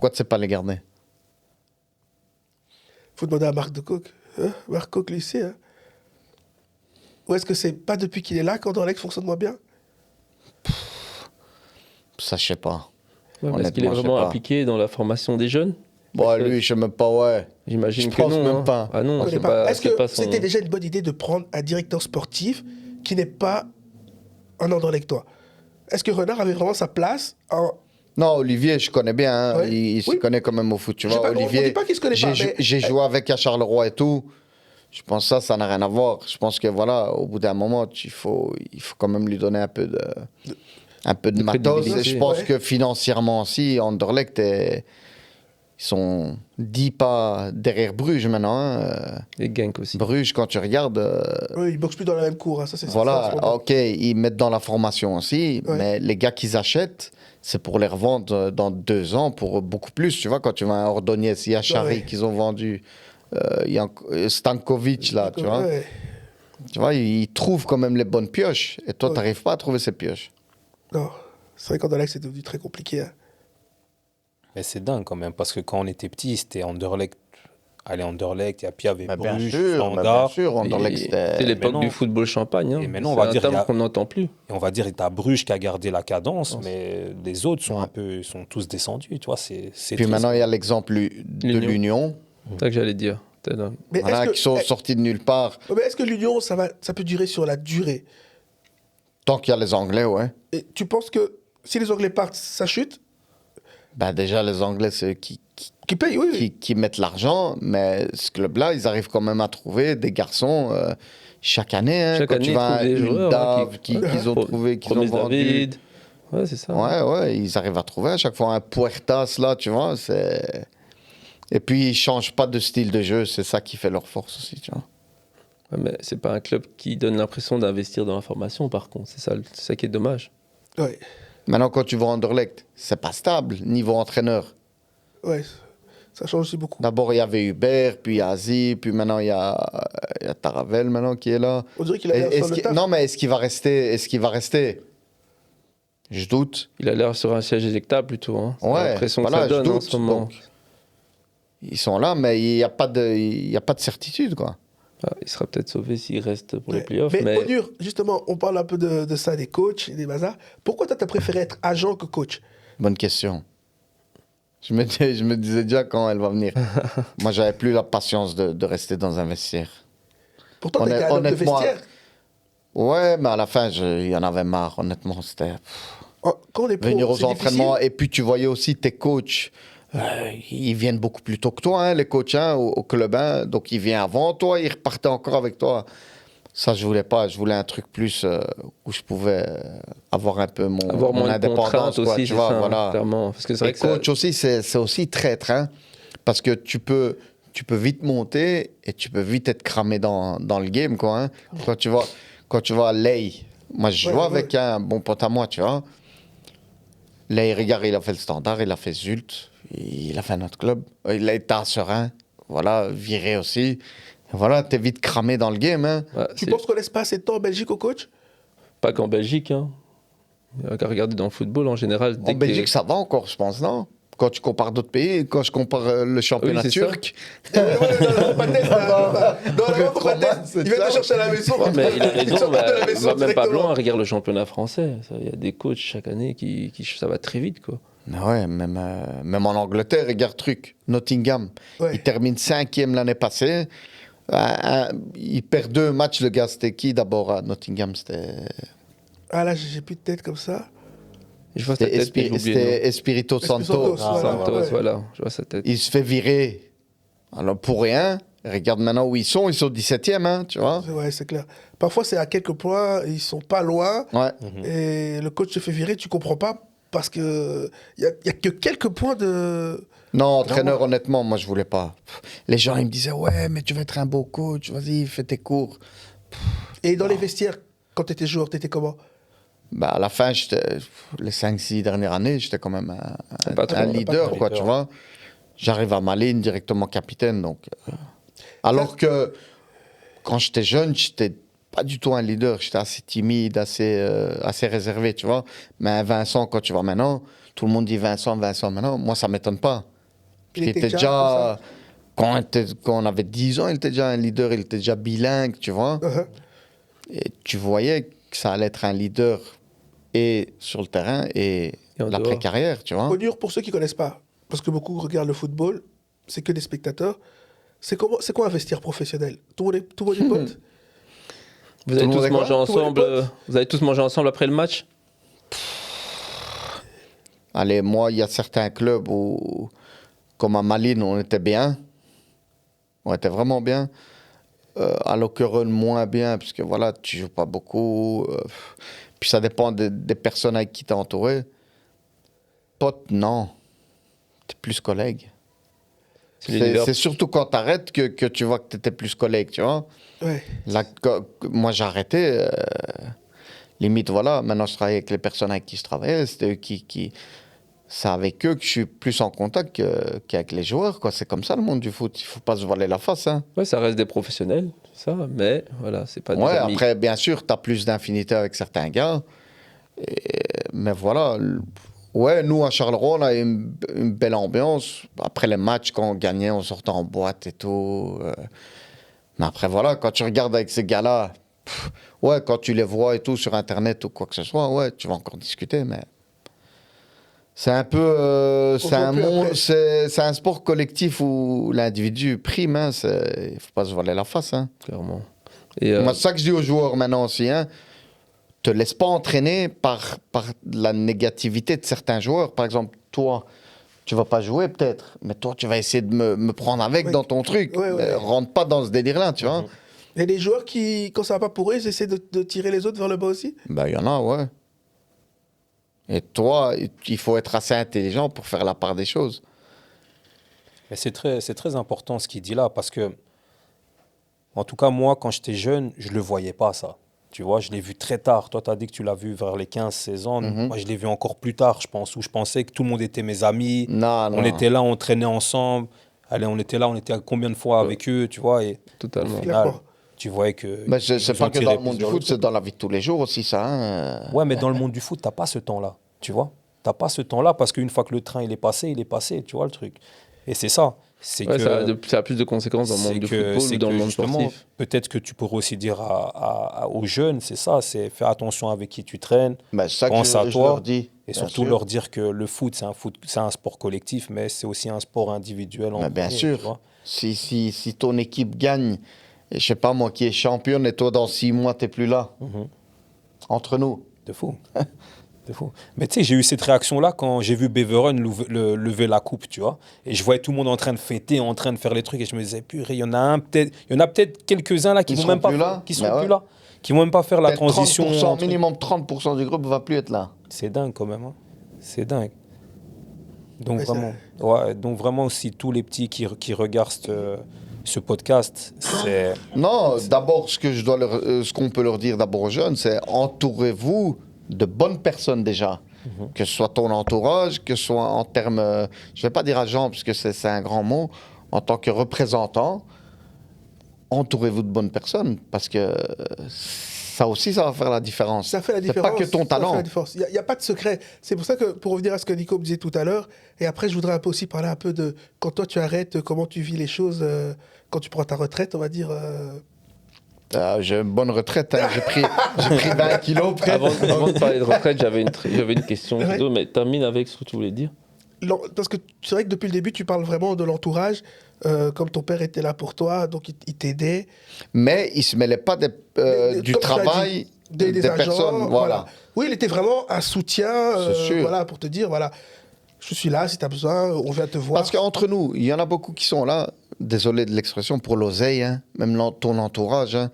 D: tu ne sais pas les garder?
A: Faut demander à Marc de Coq. Hein, Marc Coq, lui, sait. Hein. Ou est-ce que c'est pas depuis qu'il est là qu'Anderlecht fonctionne moins bien?
D: Ça, je sais pas.
B: Ouais, mais est-ce qu'il est
D: Honnêtement, je sais
B: vraiment
D: pas.
B: impliqué dans la formation des jeunes?
D: Bon,
B: Parce que
D: lui, je sais même pas, ouais.
B: J'imagine
D: je
B: que
D: pense
B: non.
D: même
B: hein.
D: pas.
B: Ah non,
A: Je connais
B: c'est
A: pas.
B: pas.
A: Est-ce
B: c'est
A: que
B: pas son-
A: c'était déjà une bonne idée de prendre un directeur sportif qui n'est pas un Anderlechtois? Est-ce que Renard avait vraiment sa place en...
D: Non, Olivier, je connais bien. Hein.
A: Ouais.
D: Il se
A: Oui.
D: connaît quand même au foot. Tu
A: Je sais
D: vois,
A: pas, on
D: Olivier.
A: dit pas qu'il se connaît pas, mais-
D: J'ai joué avec à Charleroi et tout. Je pense que ça n'a rien à voir. Je pense que voilà, au bout d'un moment, il faut quand même lui donner un peu de
B: De
D: matos.
B: crédibilité.
D: Et je pense
A: Ouais.
D: que financièrement aussi, Anderlecht, ils sont 10 pas derrière Bruges maintenant. Hein.
B: Et Genk aussi.
D: Bruges, quand tu regardes,
A: Oui, ils boxent plus dans la même cour, hein, ça c'est
D: voilà,
A: ça, c'est-
D: ok, ils mettent dans la formation aussi,
A: Ouais.
D: mais les gars qu'ils achètent, c'est pour les revendre dans 2 ans pour beaucoup plus. Tu vois, quand tu vas à Ordonez, il y a Chari
A: Ouais.
D: qu'ils ont vendu, il y a Stankovic là, tu vois.
A: Ouais.
D: Tu vois, ils trouvent quand même les bonnes pioches, et toi,
A: Ouais.
D: tu n'arrives pas à trouver ces pioches.
A: Non, c'est vrai qu'Anderlecht c'est devenu très compliqué. Hein.
C: Mais c'est dingue quand même, parce que quand on était petit, c'était Anderlecht. Allez, Anderlecht, et puis il y avait
D: Mais bien
C: Bruges,
D: sûr, mais bien
C: Standard.
D: sûr, Anderlecht,
B: Et
D: c'était...
B: C'est l'époque
C: Mais non.
B: du football champagne. Hein.
C: Et maintenant, on
B: C'est
C: va
B: un
C: dire,
B: terme
C: il y a-
B: qu'on n'entend plus.
C: Et on va dire, tu as Bruges qui a gardé la cadence, mais les autres sont un peu, sont tous descendus, tu vois, c'est
D: Puis
C: triste.
D: maintenant, il y a l'exemple de
B: L'Union.
D: l'Union,
B: C'est ça que j'allais dire.
A: Mais
D: voilà, qui sont sortis de nulle part.
A: mais est-ce que l'union, ça peut durer sur la durée?
D: Tant qu'il y a les Anglais, ouais.
A: Et tu penses que si les Anglais partent, ça chute?
D: Ben déjà, les Anglais, c'est eux qui
A: Qui payent, oui, oui.
D: qui mettent l'argent, mais ce club-là, ils arrivent quand même à trouver des garçons chaque année. Hein,
B: Chaque
D: quand
B: année,
D: tu vas
B: ils
D: à
B: trouvent des
D: une
B: joueurs, hein,
D: Dave qu'ils ont
B: Pro-
D: trouvé, qu'ils ont
B: Promise
D: vendu.
B: David. Ouais, c'est ça.
D: Ouais, ils arrivent à trouver à chaque fois un Puertas, là, tu vois. Et puis, ils changent pas de style de jeu, c'est ça qui fait leur force aussi, tu vois.
B: Ouais, mais c'est pas un club qui donne l'impression d'investir dans la formation, par contre. C'est ça qui est dommage.
A: Ouais.
D: Maintenant, quand tu vas à Anderlecht, c'est pas stable, niveau entraîneur.
A: Ouais. Ça change aussi beaucoup.
D: D'abord, il y avait Hubert, puis Azi, puis maintenant, il y a Taravel maintenant qui est là.
A: On dirait qu'il a l'air sur le taf.
D: Non, mais est-ce qu'il va rester? Est-ce qu'il va rester? Je doute.
B: Il a l'air sur un siège éjectable plutôt. Hein. C'est
D: Ouais,
B: l'impression
D: voilà,
B: que ça
D: je
B: donne en
D: doute.
B: ce moment.
D: Donc, ils sont là, mais il n'y a pas de certitude, quoi.
B: Ah, il sera peut-être sauvé s'il reste pour les
A: Ouais.
B: playoffs.
A: Mais
B: Mais
A: Onur, justement, on parle un peu de ça, des coachs et des bazars. Pourquoi toi, t'as préféré être agent que coach?
D: Bonne question. Je me disais déjà quand elle va venir. Moi, j'avais plus la patience de rester dans un vestiaire.
A: Pourtant, t'es un homme de
D: Honnêtement,
A: vestiaire.
D: Ouais, mais à la fin, il y en avait marre, honnêtement. C'était
A: Quand on est pro,
D: venir aux
A: c'est
D: entraînements.
A: difficile.
D: Et puis, tu voyais aussi tes coachs. Ils viennent beaucoup plus tôt que toi, hein, les coachs, hein, au club. Hein. Donc, ils viennent avant toi, ils repartaient encore avec toi. Ça, je voulais pas. Je voulais un truc plus où je pouvais avoir un peu
B: avoir
D: mon
B: moins de
D: indépendance.
B: contraintes
D: Quoi,
B: aussi,
D: tu
B: c'est
D: vois,
B: ça,
D: voilà.
B: hein, clairement. Parce que c'est
D: Et
B: vrai que ça-
D: coach aussi, c'est aussi traître. Hein, parce que tu peux vite monter et tu peux vite être cramé dans le game. Quoi, hein. Quand tu vois Lay, moi, je jouais
A: Ouais,
D: avec un bon pote à moi, tu vois. Lay, regarde, il a fait le Standard, il a fait Zult, il a fait notre club. Il a été à Serein, voilà, viré aussi. Voilà, t'es vite cramé dans le game. Hein.
B: ouais,
A: Tu
B: c'est
A: penses qu'on laisse pas assez de temps en Belgique au coach?
B: pas qu'en Belgique. Hein. Il y a qu'à regarder dans le football en général.
D: En Belgique, ça va encore, je pense, non? Quand tu compares d'autres pays, quand je compare le championnat
B: Oui, c'est
D: turc,
A: Non, pas de test, là. Non,
D: Après
A: non, pas de
D: 3
A: test.
D: matchs, c'est
A: Il va
D: ça.
A: te chercher à la maison.
B: Mais il a
A: Il
B: raison,
A: sort de la maison
B: va même pas
A: directement.
B: loin, regarde le championnat français. Il y a des coachs chaque année ça va très vite. Quoi.
D: ouais, même en Angleterre, regarde truc. Nottingham,
A: Ouais.
D: il termine 5e l'année passée. Il perd 2 matchs, le gars. C'était qui d'abord à Nottingham?
A: Ah là, j'ai plus de tête comme ça.
B: Je vois sa
D: C'était
B: tête, mais j'ai oublié le nom.
D: Espirito Santo.
A: Santos,
B: Santos,
A: ouais.
B: voilà, je vois sa tête.
D: Il se fait virer. Alors pour rien, regarde maintenant où ils sont 17e, hein, tu vois.
A: Ouais, c'est clair. Parfois, c'est à quelques points, ils sont pas loin,
D: Ouais.
A: et le coach se fait virer, tu comprends pas, parce que il y a que quelques points de...
D: Non, entraîneur, honnêtement, moi je voulais pas. Les gens, ils me disaient, ouais, mais tu vas être un beau coach, vas-y, fais tes cours.
A: Et dans les vestiaires, quand tu étais joueur, tu étais comment?
D: Bah, à la fin, les 5-6 dernières années, j'étais quand même
B: patron,
D: un
B: le
D: leader,
C: patron.
D: quoi, tu vois. J'arrive à ma ligne, directement capitaine, donc... Alors que quand j'étais jeune, j'étais pas du tout un leader. J'étais assez timide, assez réservé, tu vois. Mais Vincent, quand tu vois maintenant, tout le monde dit Vincent maintenant. Moi, ça m'étonne pas.
A: Il
D: Il
A: était
D: était
A: déjà
D: déjà... Quand on avait 10 ans, il était déjà un leader, il était déjà bilingue, tu vois.
A: Uh-huh.
D: Et tu voyais que ça allait être un leader et sur le terrain et
B: Et en dehors.
D: l'après-carrière, tu vois.
A: Onur, pour ceux qui connaissent pas, parce que beaucoup regardent le football, c'est que des spectateurs, c'est quoi un vestiaire professionnel? Tout le monde est pote?
B: Vous avez
D: le monde
B: tous
D: est quoi
B: mangé
A: Tout le monde est
B: ensemble.
A: pote
B: Vous avez tous mangé ensemble après le match.
D: Allez, moi, il y a certains clubs où, comme à Malines, on était bien. On était vraiment bien. À Lokeren, moins bien, parce que voilà, tu joues pas beaucoup. Puis ça dépend des personnes avec qui t'es entouré. Pote, non. T'es plus collègue. C'est surtout quand t'arrêtes que tu vois que t'étais plus collègue, tu vois.
A: Ouais.
D: Là, moi, j'ai arrêté. Limite, voilà, maintenant je travaille avec les personnes avec qui je travaillais. C'était eux qui... C'est avec eux que je suis plus en contact qu'avec les joueurs, quoi. C'est comme ça le monde du foot. Il faut pas se voiler la face, hein.
B: Ouais, ça reste des professionnels, ça, mais voilà, c'est pas des
D: Ouais,
B: amis.
D: après, bien sûr, tu as plus d'infinité avec certains gars. Mais voilà. Ouais, nous, à Charleroi, on a une belle ambiance. Après les matchs, quand on gagnait, on sortait en boîte et tout. Mais après, voilà, quand tu regardes avec ces gars-là, ouais, quand tu les vois et tout sur Internet ou quoi que ce soit, ouais, tu vas encore discuter, mais... C'est un peu...
A: On voit plus après.
D: c'est un sport collectif où l'individu prime, hein. Il faut pas se voiler la face, hein.
B: Clairement. Et
D: Moi, c'est ça que je dis aux joueurs maintenant aussi, hein. Te laisse pas entraîner par la négativité de certains joueurs. Par exemple, toi, tu vas pas jouer peut-être, mais toi, tu vas essayer de me prendre avec
A: Ouais.
D: dans ton truc.
A: Ouais, ouais.
D: Mais rentre pas dans ce délire-là, tu vois.
A: Il y a des joueurs qui, quand ça va pas pour eux, ils essaient de tirer les autres vers le bas aussi?
D: Ben, il y en a, ouais. Et toi, il faut être assez intelligent pour faire la part des choses.
C: Mais c'est très important ce qu'il dit là, parce que, en tout cas, moi, quand j'étais jeune, je ne le voyais pas, ça. Tu vois, je l'ai vu très tard. Toi, tu as dit que tu l'as vu vers les 15-16 ans. Moi, je l'ai vu encore plus tard, je pense, où je pensais que tout le monde était mes amis.
D: Non,
C: On était là, on traînait ensemble. Allez, on était là, on était combien de fois avec eux, tu vois. Et
B: Totalement.
C: au final,
A: Clairement.
C: tu voyais que...
D: Mais c'est
C: ils
D: pas
C: ont
D: que
C: tiré
D: dans le monde du
C: plusieurs
D: foot,
C: leçons.
D: c'est dans la vie de tous les jours aussi, ça. Hein.
C: Ouais, mais dans le monde du foot, t'as pas ce temps-là, tu vois. T'as pas ce temps-là parce qu'une fois que le train il est passé, tu vois le truc. Et c'est ça. C'est
B: Ouais,
C: que
B: ça a plus de conséquences dans le monde du football ou dans le monde
C: justement,
B: sportif.
C: peut-être que tu pourrais aussi dire aux jeunes, c'est ça, c'est faire attention avec qui tu traînes,
D: Ben, c'est ça que
C: pense à
D: je
C: toi,
D: leur dis.
C: et
D: bien
C: surtout
D: sûr.
C: leur dire que le foot, c'est un sport collectif, mais c'est aussi un sport individuel.
D: Mais bien
C: premier,
D: sûr.
C: tu vois.
D: Si ton équipe gagne, et je sais pas moi, qui est championne, et toi dans 6 mois, t'es plus là. Entre nous.
C: De fou. De fou. Mais tu sais, j'ai eu cette réaction-là quand j'ai vu Beveren lever la coupe, tu vois. Et je voyais tout le monde en train de fêter, en train de faire les trucs, et je me disais, purée, il y en a peut-être quelques-uns là qui
D: Ils
C: vont
D: seront
C: même pas
D: plus
C: faire-
D: là.
C: qui sont
D: Mais
C: plus
D: ouais.
C: là, qui vont même pas faire la
D: Peut-être
C: transition.
D: 30%,
C: entre-
D: minimum 30% du groupe va plus être là.
C: C'est dingue quand même, hein. C'est dingue. Donc
A: Ouais,
C: vraiment, donc vraiment aussi tous les petits qui regardent ce podcast, c'est
D: Non, d'abord, ce qu'on peut leur dire d'abord aux jeunes, c'est entourez-vous de bonnes personnes déjà. Que ce soit ton entourage, que ce soit en termes, je ne vais pas dire agent, puisque c'est un grand mot, en tant que représentant, entourez-vous de bonnes personnes, parce que ça aussi, ça va faire la différence.
A: Ça fait la
D: C'est
A: différence.
D: pas que ton
A: Ça fait
D: talent.
A: la différence. Il n'y a pas de secret. C'est pour ça que, pour revenir à ce que Nico me disait tout à l'heure, et après, je voudrais un peu aussi parler un peu de quand toi tu arrêtes, comment tu vis les choses, quand tu prends ta retraite, on va dire.
D: J'ai une bonne retraite, hein. J'ai pris 20 kilos près.
B: Avant de parler de retraite, j'avais une question,
A: Ouais.
B: Ludo, mais termine avec ce que tu voulais dire.
A: Parce que c'est vrai que depuis le début, tu parles vraiment de l'entourage, comme ton père était là pour toi, donc il t'aidait.
D: Mais il ne se mêlait pas du
A: Comme tu l'as
D: travail
A: dit,
D: des
A: agents,
D: personnes. Voilà.
A: Oui, il était vraiment un soutien,
D: C'est sûr.
A: voilà, pour te dire, voilà, je suis là si tu as besoin, on vient te voir.
D: Parce qu'entre nous, il y en a beaucoup qui sont là, désolé de l'expression, pour l'oseille, hein, même ton entourage. Hein.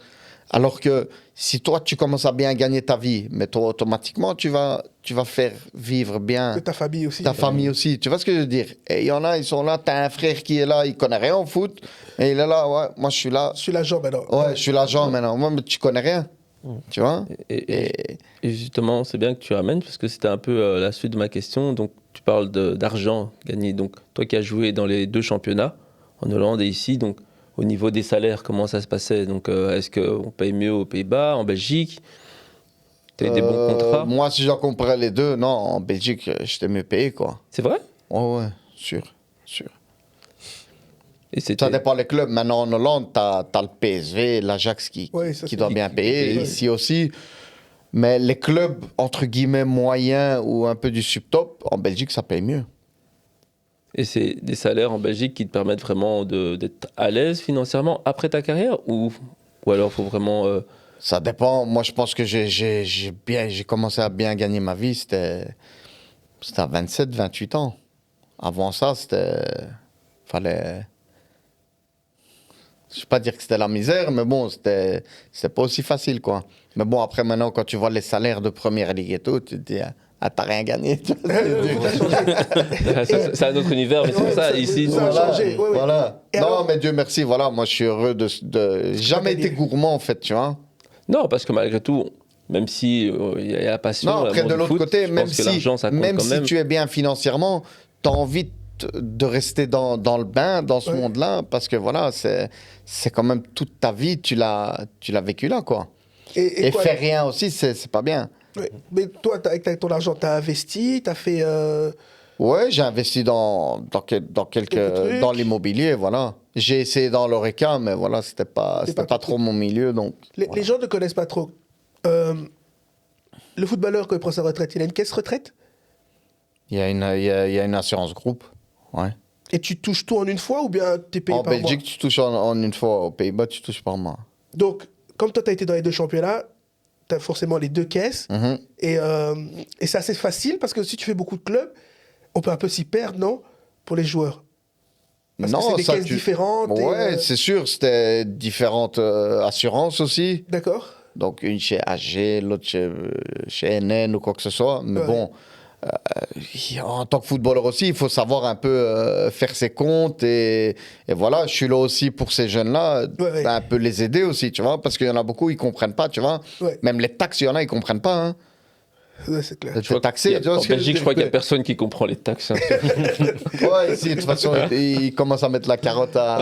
D: Alors que si toi, tu commences à bien gagner ta vie, mais toi, automatiquement, tu vas faire vivre bien
A: De ta famille aussi.
D: ta famille aussi. Tu vois ce que je veux dire? Et il y en a, ils sont là, tu as un frère qui est là, il connaît rien au foot, et il est là, ouais, moi je suis là.
A: Je suis l'agent maintenant.
D: Ouais, je suis l'agent maintenant. Moi, mais tu connais rien. Tu vois?
B: Et justement, c'est bien que tu ramènes, parce que c'était un peu la suite de ma question. Donc, tu parles d'argent gagné. Donc, toi qui as joué dans les 2 championnats, en Hollande et ici, donc, au niveau des salaires, comment ça se passait? Donc, est-ce qu'on paye mieux aux Pays-Bas, en Belgique? Tu as eu des bons contrats?
D: Moi, si je dois comparer les deux, non, en Belgique, j'étais mieux payé, quoi.
B: C'est vrai?
D: Ouais, sûr.
B: Et
D: Ça
B: c'était...
D: dépend des clubs. Maintenant, en Hollande, tu as le PSV, l'Ajax qui
A: Ça,
D: doit
A: c'est-
D: bien payer.
A: Ouais.
D: Ici aussi. Mais les clubs, entre guillemets, moyens ou un peu du subtop, en Belgique, ça paye mieux.
B: Et c'est des salaires en Belgique qui te permettent vraiment d'être à l'aise financièrement après ta carrière, ou alors faut vraiment...
D: Ça dépend. Moi, je pense que j'ai commencé à bien gagner ma vie. C'était à 27, 28 ans. Avant ça, fallait... Je ne vais pas dire que c'était la misère, mais bon, c'était pas aussi facile, quoi. Mais bon, après, maintenant, quand tu vois les salaires de première ligue et tout, tu te dis, ah, t'as rien gagné.
B: c'est un autre univers, mais c'est pour ça, ici...
A: ça a changé. Ouais, ouais.
D: Voilà.
A: Et
D: Non,
A: alors-
D: mais Dieu merci, voilà, moi, je suis heureux de jamais été gourmand, en fait, tu vois.
B: Non, parce que malgré tout, même si il y a la passion,
D: Non, après,
B: l'amour
D: de
B: du
D: l'autre
B: foot,
D: côté,
B: je
D: même
B: pense que l'argent, ça compte quand
D: si
B: même.
D: tu es bien financièrement, tu as envie de rester dans le bain, dans ce
A: Ouais.
D: monde-là, parce que voilà, c'est quand même toute ta vie, tu l'as vécu là, quoi. Et
A: quoi,
D: faire rien aussi, c'est pas bien.
A: ouais. Mais toi, avec ton argent, tu as investi, tu as fait.
D: Ouais, j'ai investi dans
A: Quelques trucs.
D: dans l'immobilier, voilà. J'ai essayé dans l'ORECA, mais voilà, c'était pas
A: pas
D: trop mon milieu, donc.
A: Les gens ne connaissent pas trop. Le footballeur, quand il prend sa retraite, il a une caisse retraite
D: Il y a une assurance groupe, ouais.
A: et tu touches tout en une fois ou bien tu es payé
D: En
A: par
D: Belgique, tu touches en une fois. Aux Pays-Bas, tu touches par mois.
A: mois? Donc, comme toi, tu as été dans les 2 championnats, tu as forcément les 2 caisses.
D: Mhm.
A: Et c'est assez facile parce que si tu fais beaucoup de clubs, on peut un peu s'y perdre, non? Pour les joueurs. Parce que c'est des caisses différentes. et,
D: Ouais, c'est sûr, c'était différentes assurances aussi.
A: D'accord.
D: Donc, une chez AG, l'autre chez NN ou quoi que ce soit. Mais
A: Ouais.
D: bon, En tant que footballeur aussi, il faut savoir un peu faire ses comptes et voilà, je suis là aussi pour ces jeunes-là,
A: Ouais.
D: un peu les aider aussi, tu vois, parce qu'il y en a beaucoup, ils comprennent pas, tu vois.
A: Ouais.
D: Même les taxes, il y en a, ils comprennent pas. Hein.
A: Ouais, c'est clair.
B: Je crois
D: T'es taxé, tu vois
B: en
D: ce que je
B: Belgique, je
D: veux
B: crois qu'il n'y a
D: dire.
B: personne qui comprend les taxes. Hein.
D: Ouais, ici, de toute façon, ils commencent à mettre la carotte à.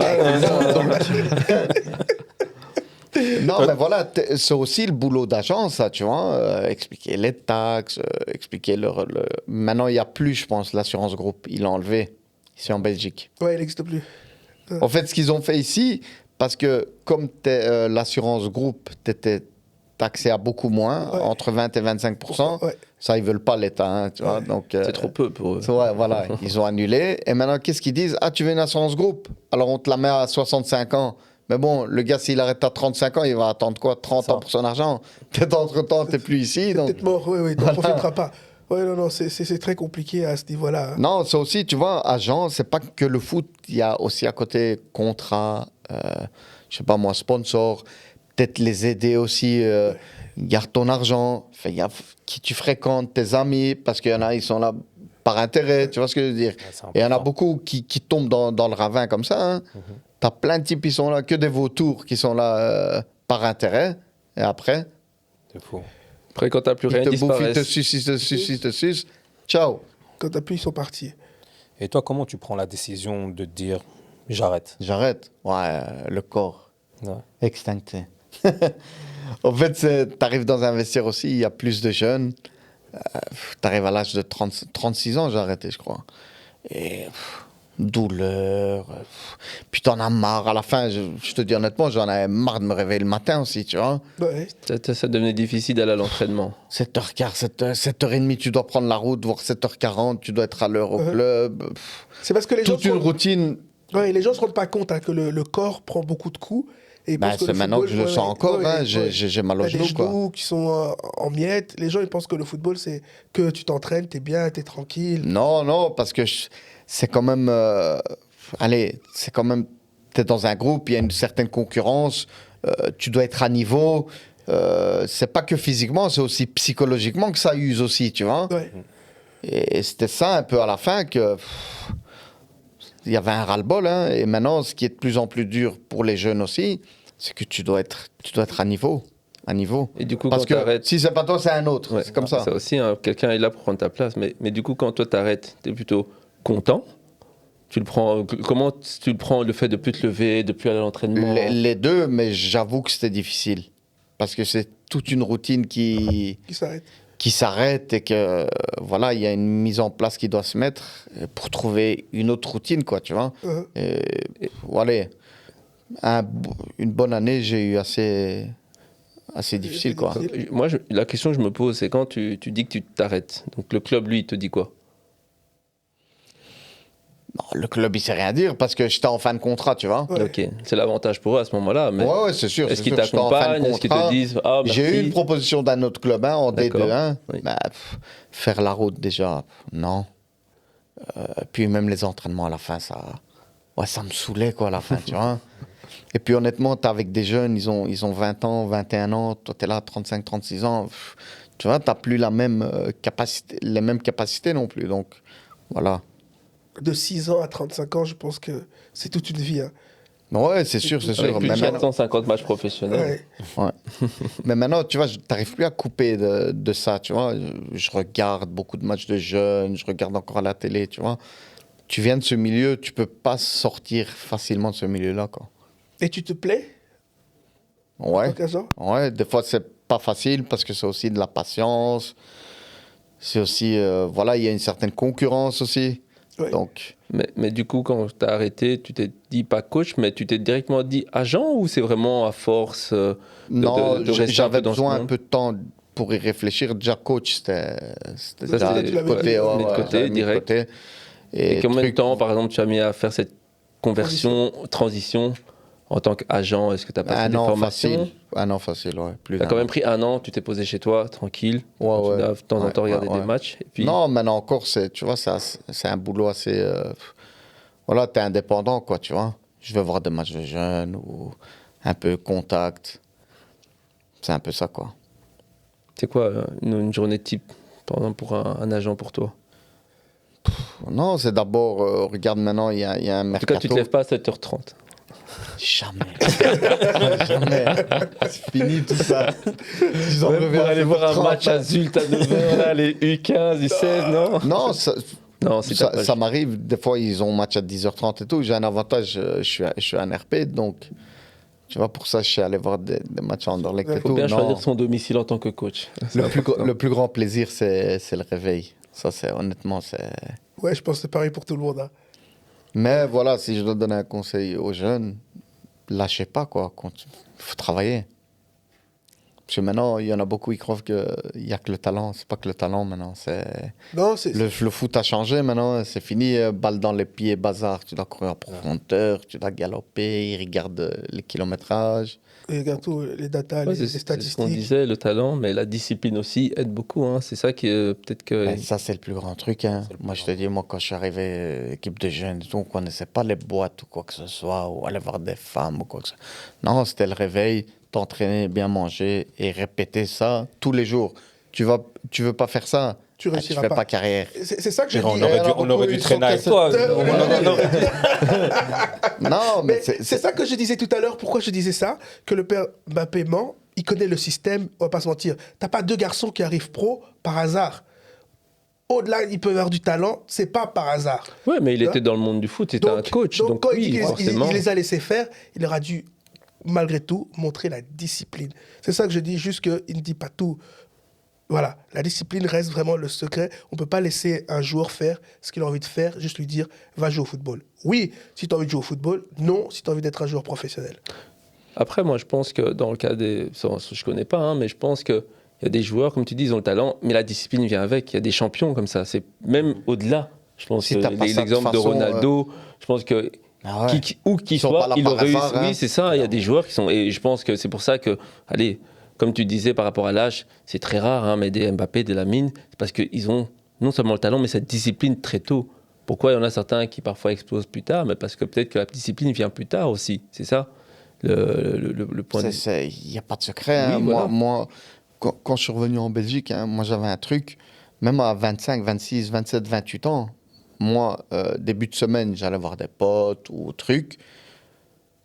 D: Non, mais voilà, c'est aussi le boulot d'agence, ça, tu vois. Expliquer les taxes, expliquer Maintenant, il n'y a plus, je pense, l'assurance groupe. Il l'a enlevé ici en Belgique.
A: Ouais, il n'existe plus.
D: En fait, ce qu'ils ont fait ici, parce que comme l'assurance groupe, tu étais taxé à beaucoup moins,
A: Ouais.
D: entre 20 et 25%,
A: Ouais.
D: ça, ils veulent pas l'État, hein, tu vois.
A: Ouais.
D: Donc,
B: C'est trop peu pour eux.
D: ouais, voilà, ils ont annulé. Et maintenant, qu'est-ce qu'ils disent? Ah, tu veux une assurance groupe? Alors, on te la met à 65 ans. Mais bon, le gars, s'il arrête à 35 ans, il va attendre quoi? 30 ans pour son argent. Peut-être entre-temps, tu n'es plus ici.
A: T'es
D: Donc...
A: peut-être mort, oui, tu n'en profiteras pas. Ouais, non, c'est très compliqué à ce niveau-là. Hein.
D: Non, c'est aussi, tu vois, agent, c'est pas que le foot. Il y a aussi à côté contrat, je sais pas moi, sponsor. Peut-être les aider aussi. Garde ton argent. Fais gaffe qui tu fréquentes, tes amis, parce qu'il y en a, ils sont là par intérêt. Tu vois ce que je veux dire?
C: c'est
D: Et il y en a
C: important.
D: beaucoup qui tombent dans le ravin comme ça. Hein. T'as plein de types qui sont là, que des vautours qui sont là par intérêt. Et après,
C: C'est fou.
B: Après, quand t'as plus
D: ils
B: rien,
D: te
B: ils
D: bouffent, ils te
B: disparaissent.
D: sucent, ils te sucent, ils te sucent. Ciao.
A: Quand t'as plus, ils sont partis.
C: Et toi, comment tu prends la décision de dire j'arrête?
D: J'arrête. Ouais, le corps.
C: Ouais.
D: Extincté. En fait, tu arrives dans un vestiaire aussi, il y a plus de jeunes. Tu arrives à l'âge de 36 ans, j'ai arrêté, je crois. Et douleur. Puis t'en as marre. À la fin, je te dis honnêtement, j'en avais marre de me réveiller le matin aussi, tu vois.
A: Ouais.
B: Ça devenait difficile d'aller à l'entraînement.
D: 7h15, 7h30, tu dois prendre la route, voire 7h40, tu dois être à l'heure au club.
A: C'est parce que les gens
D: Toute une routine.
A: Ouais, les gens se rendent pas compte hein, que le corps prend beaucoup de coups. Et ils
D: Bah,
A: pensent que
D: c'est
A: le
D: maintenant que
A: football,
D: je le sens encore, hein, j'ai mal aux
A: T'as des
D: genoux, quoi.
A: genoux qui sont en miettes. Les gens, ils pensent que le football, c'est que tu t'entraînes, t'es bien, t'es tranquille.
D: Non, parce que c'est quand même. Allez, c'est quand même. T'es dans un groupe, il y a une certaine concurrence, tu dois être à niveau. C'est pas que physiquement, c'est aussi psychologiquement que ça use aussi, tu vois.
A: Ouais.
D: Et c'était ça un peu à la fin que. Il y avait un ras-le-bol, hein, et maintenant, ce qui est de plus en plus dur pour les jeunes aussi, c'est que tu dois être à niveau. À niveau.
B: Et du coup,
D: Parce
B: quand
D: que
B: t'arrêtes...
D: si c'est pas toi, c'est un autre.
B: Ouais,
D: C'est comme ça.
B: Ça aussi, hein, quelqu'un est là pour prendre ta place. Mais du coup, quand toi t'arrêtes, t'es plutôt content. Tu le prends, comment tu le prends, le fait de plus te lever, de plus aller à l'entraînement?
D: Les deux, mais j'avoue que c'était difficile. Parce que c'est toute une routine qui s'arrête et que, voilà, il y a une mise en place qui doit se mettre pour trouver une autre routine, quoi, tu vois. Et voilà. Une bonne année, j'ai eu assez difficile, quoi.
B: Moi, la question que je me pose, c'est quand tu dis que tu t'arrêtes. Donc le club, lui, il te dit quoi?
D: Non, le club, il sait rien dire parce que j'étais en fin de contrat, tu vois.
A: Ouais.
B: Ok, c'est l'avantage pour eux à ce moment-là. Mais
D: Ouais, c'est sûr.
B: est-ce
D: c'est
B: qu'ils
D: sûr, j'étais en fin de
B: t'accompagnent? Est-ce qu'ils
D: contrat.
B: te disent ah, merci.
D: J'ai eu une proposition d'un autre club en
B: D'accord.
D: D2.
B: Oui.
D: Bah, faire la route déjà, non. Puis même les entraînements à la fin, ça me saoulait quoi à la fin, tu vois. Et puis honnêtement, t'es avec des jeunes, ils ont 20 ans, 21 ans, toi t'es là 35, 36 ans. Tu vois, t'as plus la même capacité, les mêmes capacités non plus. Donc voilà.
A: De 6 ans à 35 ans, je pense que c'est toute une vie. Hein.
D: Ouais, c'est sûr, c'est sûr.
B: Avec plus de
D: Mais maintenant-
B: 450 matchs professionnels.
A: Ouais.
D: Ouais. Mais maintenant, tu vois, t'arrives plus à couper de ça, tu vois. Je regarde beaucoup de matchs de jeunes, je regarde encore à la télé, tu vois. Tu viens de ce milieu, tu peux pas sortir facilement de ce milieu-là, quoi.
A: Et tu te plais
D: Ouais.
A: en tant qu'agent?
D: Ouais, des fois, c'est pas facile parce que c'est aussi de la patience. C'est aussi, voilà, il y a une certaine concurrence aussi.
A: Ouais.
D: Donc,
B: Mais du coup, quand tu as arrêté, tu t'es dit pas coach, mais tu t'es directement dit agent ou c'est vraiment à force
D: non,
B: de rester un
D: j'avais
B: peu dans ce
D: besoin un
B: monde?
D: peu de temps pour y réfléchir. Déjà, coach, c'était
B: Ça,
D: déjà
B: c'est-
D: mis
A: tu
D: de
A: l'avais
D: côté.
A: dit,
B: mis de côté,
D: j'avais mis de
B: direct.
D: côté.
B: Et combien de
D: truc-
B: temps, par exemple, tu as mis à faire cette conversion, transition en tant qu'agent? Est-ce que tu as passé
D: Un
B: des
D: an
B: formations?
D: facile. Un an facile, ouais. Plus
B: Tu as
D: d'un
B: quand
D: an.
B: même pris un an, tu t'es posé chez toi, tranquille.
D: Ouais,
B: Tu
D: ouais.
B: dois de temps en
D: Ouais,
B: temps regarder
D: ouais,
B: des matchs. Et puis,
D: Non, maintenant encore, tu vois, c'est un boulot assez. Voilà, t'es indépendant, quoi, tu vois. Je vais voir des matchs de jeunes ou un peu contact. C'est un peu ça, quoi.
B: c'est quoi une journée type par exemple, pour un agent pour toi?
D: Non, c'est d'abord, regarde maintenant, il y a un
B: En tout
D: mercato.
B: cas, tu te lèves pas à 7h30.
D: Jamais. Jamais. C'est fini tout ça. Ils en
B: Même
D: reviennent
B: pour
D: à
B: aller voir un
D: 7h30,
B: match adulte à 9h, là, les U15, U16, non?
D: Non,
B: Non, c'est ta page.
D: ça m'arrive. Des fois, ils ont match à 10h30 et tout. J'ai un avantage, je suis un RP, donc tu vois, pour ça, je suis allé voir des matchs à Anderlecht et
B: Il faut
D: tout.
B: bien
D: Non.
B: choisir son domicile en tant que coach. C'est important.
D: Le plus grand plaisir, c'est le réveil. Ça, c'est honnêtement, c'est.
A: Ouais, je pense que c'est pareil pour tout le monde. Hein.
D: Mais voilà, si je dois donner un conseil aux jeunes, lâchez pas, quoi. Il faut travailler. Parce que maintenant, il y en a beaucoup qui croient qu'il n'y a que le talent. C'est pas que le talent maintenant.
A: Non, c'est
D: Le foot a changé maintenant. C'est fini, balle dans les pieds, bazar. Tu dois courir en profondeur, tu dois galoper, ils regardent les kilométrages.
A: et regarde tout, les datas,
B: Ouais,
A: les
B: c'est ce qu'on
A: statistiques.
B: disait, le talent, mais la discipline aussi aide beaucoup. Hein. C'est ça qui est peut-être que.
D: Ben, ça, c'est le plus grand truc. Hein. Moi, je te dis, moi, quand je suis arrivé, équipe de jeunes, et tout, on ne connaissait pas les boîtes ou quoi que ce soit, ou aller voir des femmes ou quoi que ce soit. Non, c'était le réveil, t'entraîner, bien manger et répéter ça tous les jours. Tu veux pas faire ça,
A: Tu réussiras
D: fais
A: pas.
D: pas carrière.
A: C'est ça que je dis.
C: On aurait dû traîner avec toi.
D: Non, mais
A: C'est ça que je disais tout à l'heure. Pourquoi je disais ça? Que le père Mbappé ment, il connaît le système, on va pas se mentir. T'as pas deux garçons qui arrivent pro par hasard. Au-delà, ils peuvent avoir du talent, c'est pas par hasard.
B: Ouais, mais il
A: Tu
B: était dans le monde du foot, c'était un coach. Donc,
A: quand il
B: oui,
A: dit qu'il
B: forcément.
A: il les a laissés faire, il leur a dû, malgré tout, montrer la discipline. C'est ça que je dis, juste qu'il ne dit pas tout. Voilà, la discipline reste vraiment le secret. On ne peut pas laisser un joueur faire ce qu'il a envie de faire, juste lui dire, va jouer au football. Oui, si tu as envie de jouer au football. Non, si tu as envie d'être un joueur professionnel.
B: Après, moi, je pense que dans le cas des. Je ne connais pas, hein, mais je pense qu'il y a des joueurs, comme tu dis, ils ont le talent, mais la discipline vient avec. Il y a des champions comme ça. C'est même au-delà. Je pense
D: Si
B: que
D: t'as pas ça de
B: l'exemple de
D: façon,
B: Ronaldo, je pense que.
D: Ah ouais.
B: Où qu'il
D: Ils sont pas
B: soit,
D: là
B: il
D: par
B: aurait
D: hasard,
B: réussi.
D: hein.
B: Oui, c'est ça. Il y a des joueurs qui sont. Et je pense que c'est pour ça que. Allez, comme tu disais par rapport à l'âge, c'est très rare, hein, mais des Mbappé, des Lamine, c'est parce qu'ils ont non seulement le talent, mais cette discipline très tôt. Pourquoi il y en a certains qui parfois explosent plus tard? Mais parce que peut-être que la discipline vient plus tard aussi. C'est ça le point de vue.
D: Il n'y a pas de secret. Hein.
B: Oui, voilà.
D: Moi, quand je suis revenu en Belgique, hein, moi j'avais un truc, même à 25, 26, 27, 28 ans, moi, début de semaine, j'allais voir des potes ou trucs.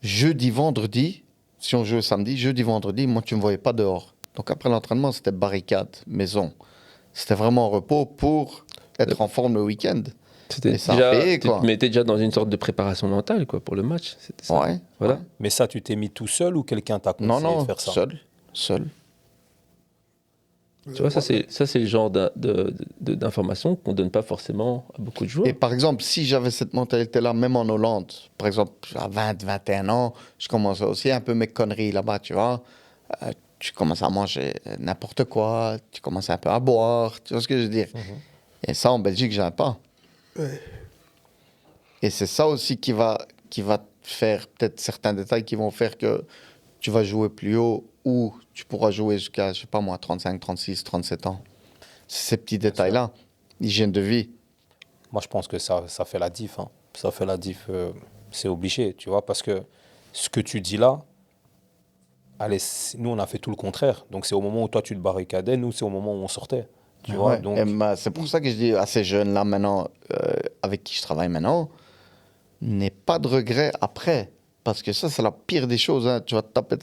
D: Jeudi, vendredi, si on jouait samedi, jeudi, vendredi, moi tu ne me voyais pas dehors. Donc après l'entraînement, c'était barricade, maison. C'était vraiment repos pour être en forme le week-end.
B: C'était
D: Et ça a
B: déjà,
D: payé,
B: tu
D: quoi.
B: te mettais déjà dans une sorte de préparation mentale quoi, pour le match. C'était ça.
D: Ouais.
B: Voilà.
C: Mais ça, tu t'es mis tout seul ou quelqu'un t'a conseillé
D: Non,
C: de faire ça?
D: seul.
B: Tu vois, ça c'est le genre d'information qu'on donne pas forcément à beaucoup de joueurs.
D: Et par exemple, si j'avais cette mentalité-là, même en Hollande, par exemple, à 20, 21 ans, je commençais aussi un peu mes conneries là-bas, tu vois. Tu commences à manger n'importe quoi, tu commences un peu à boire, tu vois ce que je veux dire. Et ça, en Belgique, j'aime pas.
A: Ouais.
D: Et c'est ça aussi qui va faire peut-être certains détails qui vont faire que tu vas jouer plus haut ou tu pourras jouer jusqu'à, je sais pas moi, 35, 36, 37 ans. C'est ces petits détails-là. Hygiène de vie.
C: Moi, je pense que ça fait la diff. Hein. Ça fait la diff, c'est obligé, tu vois, parce que ce que tu dis là, allez, nous, on a fait tout le contraire. Donc, c'est au moment où toi, tu te barricadais, nous, c'est au moment où on sortait. Tu vois,
D: Ouais.
C: donc,
D: Et c'est pour ça que je dis à ces jeunes-là maintenant, avec qui je travaille maintenant, n'aie pas de regrets après. Parce que ça, c'est la pire des choses. Hein. Tu vas te taper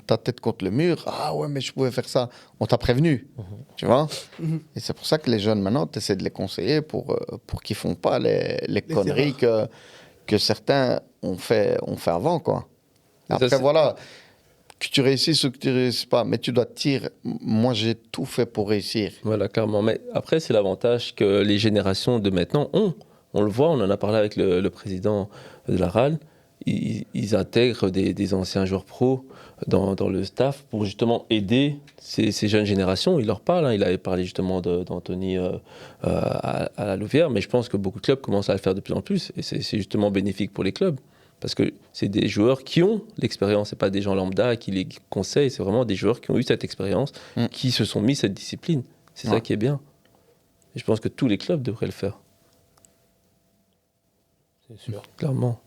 D: ta tête contre le mur. Ah ouais, mais je pouvais faire ça. On t'a prévenu. Tu vois. Et c'est pour ça que les jeunes maintenant, tu essaies de les conseiller pour qu'ils ne font pas les conneries que certains ont fait avant. Quoi.
B: Mais ça,
D: Après, voilà. Que tu réussisses ou que tu ne réussisses pas, mais tu dois te dire, moi j'ai tout fait pour réussir.
B: Voilà, clairement. Mais après, c'est l'avantage que les générations de maintenant ont. On le voit, on en a parlé avec le président de la RAL. Ils intègrent des anciens joueurs pros dans le staff pour justement aider ces jeunes générations. Il leur parle. Hein. Il avait parlé justement d'Anthony à la Louvière, mais je pense que beaucoup de clubs commencent à le faire de plus en plus. Et c'est justement bénéfique pour les clubs. Parce que c'est des joueurs qui ont l'expérience, ce n'est pas des gens lambda qui les conseillent, c'est vraiment des joueurs qui ont eu cette expérience, qui se sont mis cette discipline. C'est ça qui est bien. Et je pense que tous les clubs devraient le faire.
C: c'est sûr.
B: Clairement.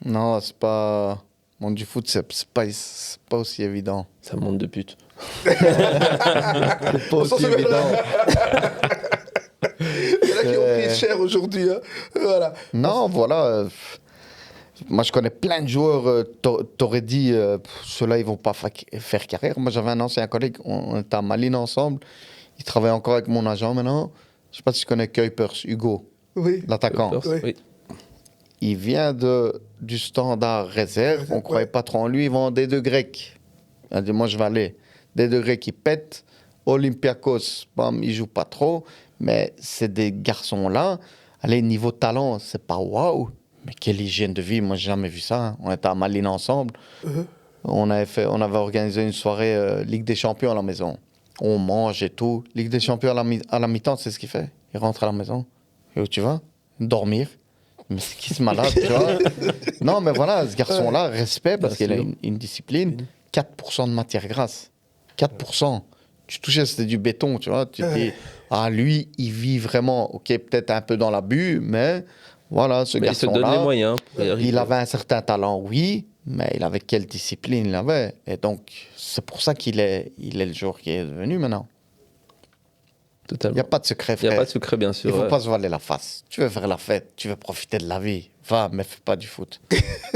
D: Non, c'est pas... Monde du foot, c'est pas aussi évident.
B: Ça monte de pute.
D: C'est pas
A: On s'en
D: aussi
A: souvient,
D: évident.
A: Il y en a qui ont pris cher aujourd'hui. Hein. Voilà.
D: Non, voilà. Moi, je connais plein de joueurs. T'aurais dit, ceux-là, ils vont pas faire carrière. Moi, j'avais un ancien collègue, on était à Malines ensemble. Il travaille encore avec mon agent maintenant. Je sais pas si tu connais Kuipers, Hugo,
A: Oui.
D: l'attaquant.
A: Oui.
B: Oui.
D: Il vient du Standard réserve. On ne croyait pas trop en lui. Il va en D2 grec. Il a dit, moi, je vais aller. D2 grec, il pète. Olympiakos, bam, il joue pas trop. Mais c'est des garçons-là. Allez, niveau talent, c'est pas waouh. Mais quelle hygiène de vie. Moi, j'ai jamais vu ça. Hein. On était à Malines ensemble. On avait organisé une soirée Ligue des Champions à la maison. On mange et tout. Ligue des Champions à la mi-temps, c'est ce qu'il fait. Il rentre à la maison. Et où tu vas? Dormir. Mais c'est qui ce malade, tu vois? Non, mais voilà, ce garçon-là, respect, parce qu'il a une discipline. 4% de matière grasse. 4%. Tu touchais, c'était du béton, tu vois. Tu te dis, ah, lui, il vit vraiment, ok, peut-être un peu dans l'abus, mais voilà, ce
B: Mais il se donne les
D: garçon-là,
B: moyens pour y arriver.
D: il avait un certain talent, oui, mais il avait quelle discipline il avait. Et donc, c'est pour ça qu'il est le joueur qui est devenu maintenant. Il
B: Totalement.
D: n'y a pas de secret,
B: Il n'y
D: frère.
B: a pas de secret, bien sûr.
D: Il ne faut
B: ouais.
D: pas se voiler la face. Tu veux faire la fête, tu veux profiter de la vie. Va, mais fais pas du foot.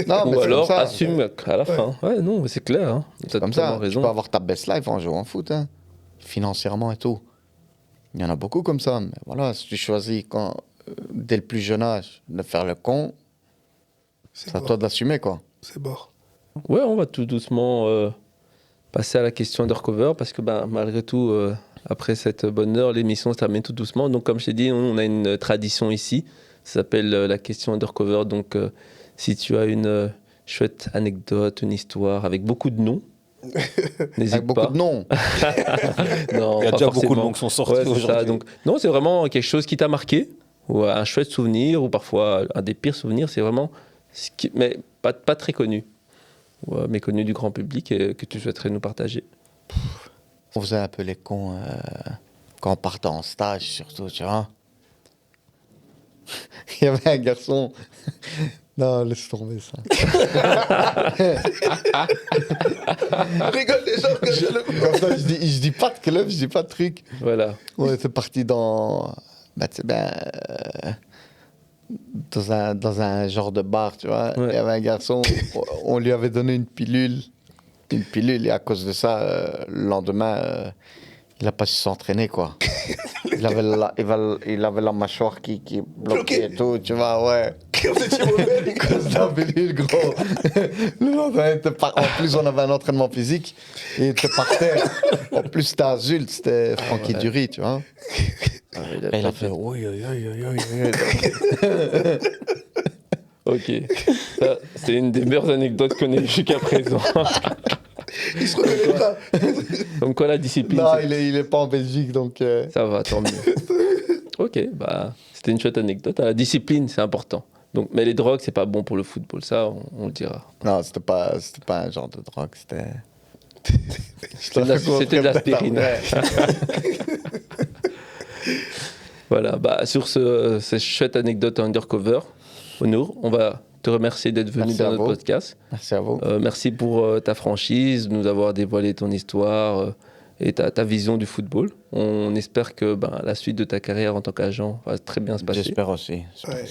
D: Non, mais
B: Ou
D: c'est
B: alors
D: comme ça.
B: assume à la fin. Ouais, non, mais c'est clair. Hein. Tu
D: C'est
B: as
D: comme
B: totalement
D: ça.
B: raison.
D: Tu peux avoir ta best life en jouant en foot, hein. Financièrement et tout. Il y en a beaucoup comme ça. Mais voilà, si tu choisis dès le plus jeune âge de faire le con,
A: C'est
D: c'est à
A: mort.
D: toi d'assumer, quoi.
A: C'est mort.
B: Ouais, on va tout doucement passer à la question undercover parce que malgré tout, après cette bonne heure, l'émission se termine tout doucement. Donc, comme je t'ai dit, on a une tradition ici. Ça s'appelle la question undercover. Donc, si tu as une chouette anecdote, une histoire avec beaucoup de noms, n'hésite
D: Avec beaucoup
B: pas.
D: de noms.
B: Non,
C: Il y a
B: pas
C: déjà beaucoup de
B: forcément.
C: noms qui sont sortis
B: Ouais, c'est ça.
C: aujourd'hui.
B: Donc, non, c'est vraiment quelque chose qui t'a marqué, ou un chouette souvenir, ou parfois un des pires souvenirs. C'est vraiment, mais pas très connu, ou méconnu du grand public et que tu souhaiterais nous partager.
D: On faisait un peu les cons quand on partait en stage, surtout, tu vois. Il y avait un garçon. Non, laisse tomber ça.
A: Rigole les gens que je le
D: Comme ça, je dis pas de club, je dis pas de truc.
B: Voilà.
D: On était parti dans dans un genre de bar, tu vois.
B: Ouais.
D: Il y avait un garçon, on lui avait donné une pilule, et à cause de ça, le lendemain, il n'a pas su s'entraîner, quoi. Il avait la mâchoire qui bloquait et tout, tu vois, ouais.
A: Vous étiez mauvais.
D: Cause de la pilule, gros. Le lendemain, en plus, on avait un entraînement physique, et il était par terre. En plus, c'était Azul, c'était Francky Dury, tu vois. Et il a fait oui, oui, oui, oui, oui.
B: Ok. Ça, c'est une des meilleures anecdotes qu'on ait eues jusqu'à présent.
A: Il se reconnaîtra.
B: Comme quoi la discipline,
D: Non, il est pas en Belgique, donc.
B: ça va, tant mieux. Ok, c'était une chouette anecdote. La discipline, c'est important. Donc, mais les drogues, c'est pas bon pour le football, ça, on le dira.
D: Non, c'était pas un genre de drogue, c'était.
B: C'était de l'aspirine.
D: Ouais.
B: Voilà, sur cette chouette anecdote undercover, Onur, on va te remercier d'être venu
D: Merci
B: dans
D: à
B: notre
D: vous.
B: podcast.
D: Merci à vous.
B: Merci pour ta franchise, de nous avoir dévoilé ton histoire et ta vision du football. On espère que la suite de ta carrière en tant qu'agent va très bien se passer.
D: J'espère aussi.
A: Ouais.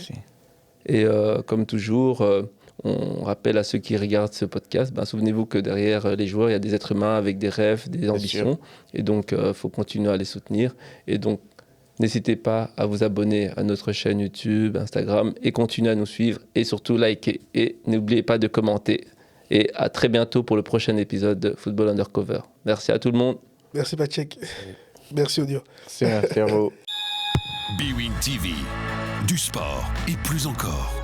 B: Et comme toujours, on rappelle à ceux qui regardent ce podcast, souvenez-vous que derrière les joueurs, il y a des êtres humains avec des rêves, des ambitions. Et donc, il faut continuer à les soutenir. Et donc, n'hésitez pas à vous abonner à notre chaîne YouTube, Instagram et continuer à nous suivre et surtout liker. Et n'oubliez pas de commenter. Et à très bientôt pour le prochain épisode de Football Undercover. Merci à tout le monde.
A: Merci Patrick. Merci Audio.
D: Merci à vous.
E: Bwin TV, du sport et plus encore.